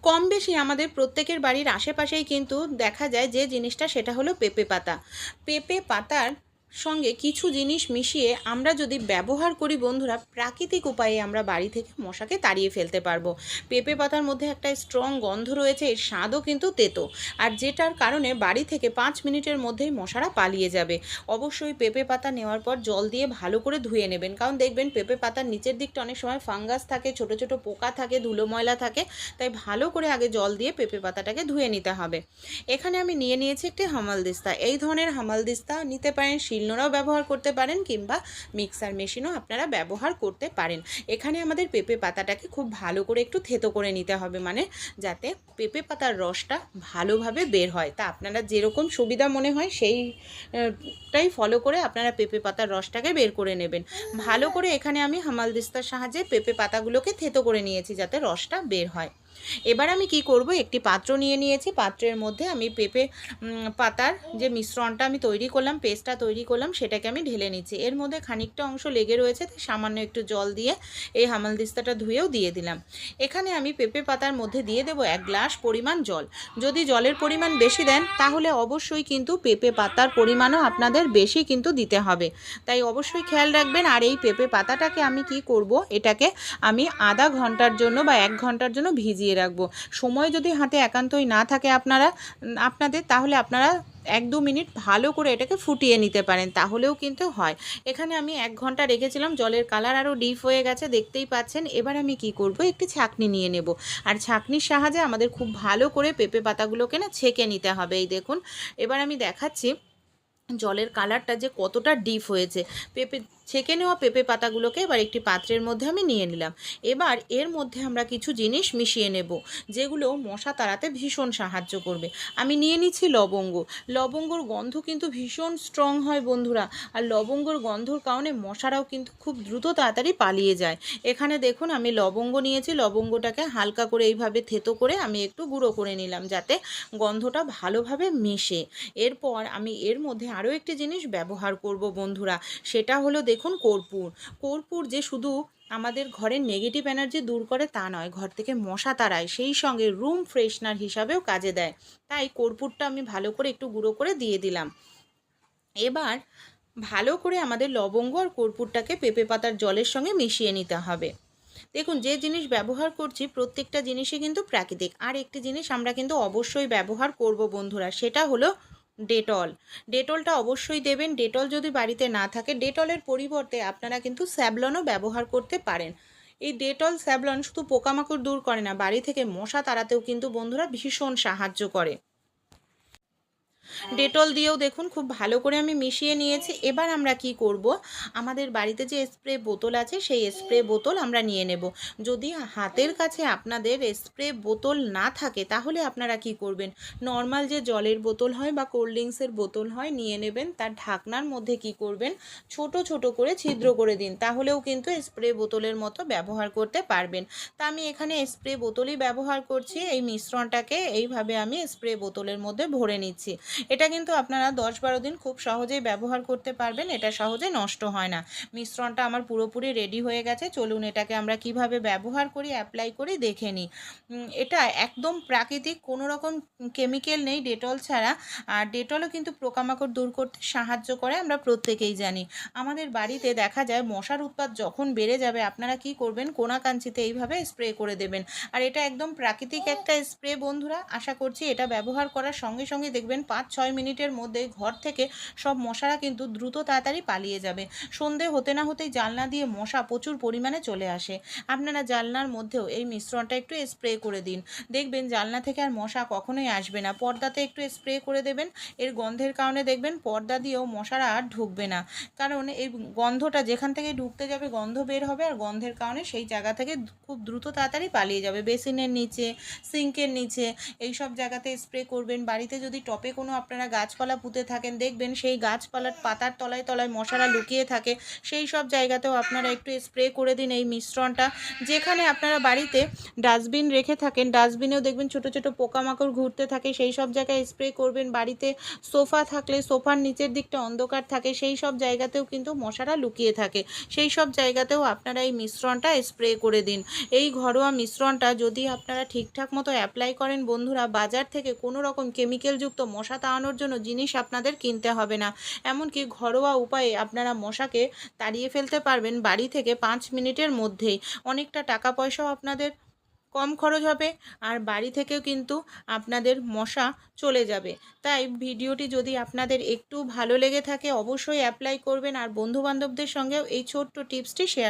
কম বেশি আমাদের প্রত্যেকের বাড়ির আশেপাশেই কিন্তু দেখা যায় যে জিনিসটা, সেটা হলো পেঁপে পাতা। পেঁপে পাতার সঙ্গে কিছু জিনিস মিশিয়ে আমরা যদি ব্যবহার করি বন্ধুরা, প্রাকৃতিক উপায়ে আমরা বাড়ি থেকে মশাকে তাড়িয়ে ফেলতে পারবো। পেঁপে পাতার মধ্যে একটা স্ট্রং গন্ধ রয়েছে, এর স্বাদও কিন্তু তেতো, আর যেটার কারণে বাড়ি থেকে 5 মিনিটের মধ্যেই মশারা পালিয়ে যাবে। অবশ্যই পেঁপে পাতা নেওয়ার পর জল দিয়ে ভালো করে ধুয়ে নেবেন, কারণ দেখবেন পেঁপে পাতার নিচের দিকটা অনেক সময় ফাঙ্গাস থাকে, ছোট ছোট পোকা থাকে, ধুলো ময়লা থাকে, তাই ভালো করে আগে জল দিয়ে পেঁপে পাতাটাকে ধুয়ে নিতে হবে। এখানে আমি নিয়ে নিয়েছি একটি হামালদিস্তা। এই ধরনের হামালদিস্তা নিতে পারেন, শিলনোড়াও ব্যবহার করতে পারেন, কিংবা মিক্সার মেশিনও আপনারা ব্যবহার করতে পারেন। এখানে আমাদের পেঁপে পাতাটাকে খুব ভালো করে একটু থেতো করে নিতে হবে, মানে যাতে পেঁপে পাতার রসটা ভালোভাবে বের হয়। তা আপনারা যেরকম সুবিধা মনে হয় সেইটাই ফলো করে আপনারা পেঁপে পাতার রসটাকে বের করে নেবেন। ভালো করে এখানে আমি হামালদিস্তার সাহায্যে পেঁপে পাতাগুলোকে থেতো করে নিয়েছি যাতে রসটা বের হয়। এবার আমি কি করব, একটি পাত্র নিয়ে নিয়েছি, পাত্রের মধ্যে আমি পেঁপে পাতার যে মিশ্রণটা আমি তৈরি করলাম, পেস্টটা তৈরি করলাম, সেটাকে আমি ঢেলে নিচ্ছি। এর মধ্যে খানিকটা অংশ লেগে রয়েছে, তাই সামান্য একটু জল দিয়ে এই হামালদিস্তাটা ধুয়েও দিয়ে দিলাম। এখানে আমি পেঁপে পাতার মধ্যে দিয়ে দেবো 1 গ্লাস পরিমাণ জল। যদি জলের পরিমাণ বেশি দেন, তাহলে অবশ্যই কিন্তু পেঁপে পাতার পরিমাণও আপনাদের বেশি কিন্তু দিতে হবে, তাই অবশ্যই খেয়াল রাখবেন। আর এই পেঁপে পাতাটাকে আমি কি করব, এটাকে আমি আধা ঘন্টার জন্য বা 1 ঘন্টার জন্য ভিজিয়ে রাখবো। সময় যদি হাতে একান্তই না থাকে আপনাদের, তাহলে আপনারা 1-2 মিনিট ভালো করে এটাকে ফুটিয়ে নিতে পারেন, তাহলেও কিন্তু হয়। এখানে আমি 1 ঘন্টা রেখেছিলাম, জলের কালার আরও ডিপ হয়ে গেছে, দেখতেই পাচ্ছেন। এবার আমি কি করব, একটি ছাঁকনি নিয়ে নেব, আর ছাঁকনির সাহায্যে আমাদের খুব ভালো করে পেঁপে পাতাগুলোকে না ছেঁকে নিতে হবে। এই দেখুন, এবার আমি দেখাচ্ছি জলের কালারটা যে কতটা ডিপ হয়েছে। ছেঁকে নেওয়া পেঁপে পাতাগুলোকে এবার একটি পাত্রের মধ্যে আমি নিয়ে নিলাম। এবার এর মধ্যে আমরা কিছু জিনিস মিশিয়ে নেব, যেগুলো মশা তাড়াতে ভীষণ সাহায্য করবে। আমি নিয়ে নিচ্ছি লবঙ্গ। লবঙ্গর গন্ধ কিন্তু ভীষণ স্ট্রং হয় বন্ধুরা, আর লবঙ্গর গন্ধর কারণে মশারাও কিন্তু খুব দ্রুত তাড়াতাড়ি পালিয়ে যায়। এখানে দেখুন আমি লবঙ্গ নিয়েছি, লবঙ্গটাকে হালকা করে এইভাবে থেতো করে আমি একটু গুঁড়ো করে নিলাম, যাতে গন্ধটা ভালোভাবে মেশে। এরপর আমি এর মধ্যে আরও একটি জিনিস ব্যবহার করব বন্ধুরা, সেটা হলো দেখুন কর্পূর। কর্পূর যে শুধু আমাদের ঘরের নেগেটিভ এনার্জি দূর করে তা নয়, ঘর থেকে মশা তাড়ায়, সেই সঙ্গে রুম ফ্রেশনার হিসাবেও কাজে দেয়। তাই কর্পূরটা আমি ভালো করে একটু গুঁড়ো করে দিয়ে দিলাম। এবার ভালো করে আমাদের লবঙ্গ আর কর্পূরটাকে পেঁপে পাতার জলের সঙ্গে মিশিয়ে নিতে হবে। দেখুন, যে জিনিস ব্যবহার করছি প্রত্যেকটা জিনিসই কিন্তু প্রাকৃতিক। আর একটি জিনিস আমরা কিন্তু অবশ্যই ব্যবহার করব বন্ধুরা, সেটা হলো ডেটল। ডেটলটা অবশ্যই দেবেন। ডেটল যদি বাড়িতে না থাকে, ডেটলের পরিবর্তে আপনারা কিন্তু স্যাভলনও ব্যবহার করতে পারেন। এই ডেটল স্যাভলন শুধু পোকামাকড় দূর করে না, বাড়ি থেকে মশা তাড়াতেও কিন্তু বন্ধুরা ভীষণ সাহায্য করে। ডেটল দিয়েও দেখুন খুব ভালো করে আমি মিশিয়ে নিয়েছি। এবার আমরা কি করব, আমাদের বাড়িতে যে স্প্রে বোতল আছে সেই স্প্রে বোতল আমরা নিয়ে নেব। যদি হাতের কাছে আপনাদের স্প্রে বোতল না থাকে তাহলে আপনারা কি করবেন, নর্মাল যে জলের বোতল হয় বা কোল্ড ড্রিঙ্কসের বোতল হয় নিয়ে নেবেন। তার ঢাকনার মধ্যে কি করবেন, ছোট ছোট করে ছিদ্র করে দিন, তাহলেও কিন্তু স্প্রে বোতলের মতো ব্যবহার করতে পারবেন। তা আমি এখানে স্প্রে বোতলই ব্যবহার করছি। এই মিশ্রণটাকে এইভাবে আমি স্প্রে বোতলের মধ্যে ভরে নিচ্ছি। এটা কিন্তু আপনারা 10-12 দিন খুব সহজেই ব্যবহার করতে পারবেন, এটা সহজে নষ্ট হয় না। মিশ্রণটা আমার পুরোপুরি রেডি হয়ে গেছে। চলুন এটাকে আমরা কিভাবে ব্যবহার করি, অ্যাপ্লাই করি দেখে নিই। এটা একদম প্রাকৃতিক, কোনো রকম কেমিক্যাল নেই ডেটল ছাড়া। আর ডেটলও কিন্তু পোকামাকড় দূর করতে সাহায্য করে, আমরা প্রত্যেকেই জানি। আমাদের বাড়িতে দেখা যায় মশার উৎপাত যখন বেড়ে যাবে, আপনারা কি করবেন, কোনাকাঞ্চিতে এইভাবে স্প্রে করে দেবেন। আর এটা একদম প্রাকৃতিক একটা স্প্রে বন্ধুরা। আশা করছি এটা ব্যবহার করার সঙ্গে সঙ্গে দেখবেন 5-6 মিনিটের মধ্যে ঘর থেকে সব মশারা কিন্তু দ্রুত তাড়াতাড়ি পালিয়ে যাবে। সন্ধে হতে না হতেই জানলা দিয়ে মশা প্রচুর পরিমাণে চলে আসে। আপনারা জানলার মধ্যেও এই মিশ্রণটা একটু স্প্রে করে দিন, দেখবেন জানলা থেকে আর মশা কখনোই আসবে না। পর্দাতে একটু স্প্রে করে দেবেন, এর গন্ধের কারণে দেখবেন পর্দা দিয়েও মশারা আর ঢুকবে না। কারণ এই গন্ধটা যেখান থেকে ঢুকতে যাবে গন্ধ বের হবে, আর গন্ধের কারণে সেই জায়গা থেকে খুব দ্রুত তাড়াতাড়ি পালিয়ে যাবে। বেসিনের নিচে, সিঙ্কের নিচে, এই সব জায়গাতে স্প্রে করবেন। বাড়িতে যদি টপে কোনো আপনারা গাছপালা পুঁতে থাকেন, দেখবেন সেই গাছপালার পাতার তলায় তলায় মশারা লুকিয়ে থাকে, সেই সব জায়গাতেও আপনারা একটু স্প্রে করে দিন এই মিশ্রণটা। যেখানে আপনারা বাড়িতে ডাস্টবিন রেখে থাকেন, ডাস্টবিনেও দেখবেন ছোট ছোট পোকামাকড় ঘুরতে থাকে, সেই সব জায়গায় স্প্রে করবেন। বাড়িতে সোফা থাকলে সোফার নিচের দিকটা অন্ধকার থাকে, সেই সব জায়গাতেও কিন্তু মশারা লুকিয়ে থাকে, সেই সব জায়গাতেও আপনারা এই মিশ্রণটা স্প্রে করে দিন। এই ঘরোয়া মিশ্রণটা যদি আপনারা ঠিকঠাক মতো অ্যাপ্লাই করেন বন্ধুরা, বাজার থেকে কোনো রকম কেমিক্যালযুক্ত মশা তাড়ানোর জন্য জিনিস আপনাদের কিনতে হবে না। এমনকি ঘরোয়া উপায়ে আপনারা মশাকে তাড়িয়ে ফেলতে পারবেন বাড়ি থেকে 5 মিনিটের মধ্যেই। অনেকটা টাকা পয়সাও আপনাদের কম খরচ হবে, আর বাড়ি থেকেও কিন্তু আপনাদের মশা চলে যাবে। তাই ভিডিওটি যদি আপনাদের একটু ভালো লেগে থাকে অবশ্যই অ্যাপ্লাই করবেন, আর বন্ধুবান্ধবদের সঙ্গেও এই ছোট্ট টিপসটি শেয়ার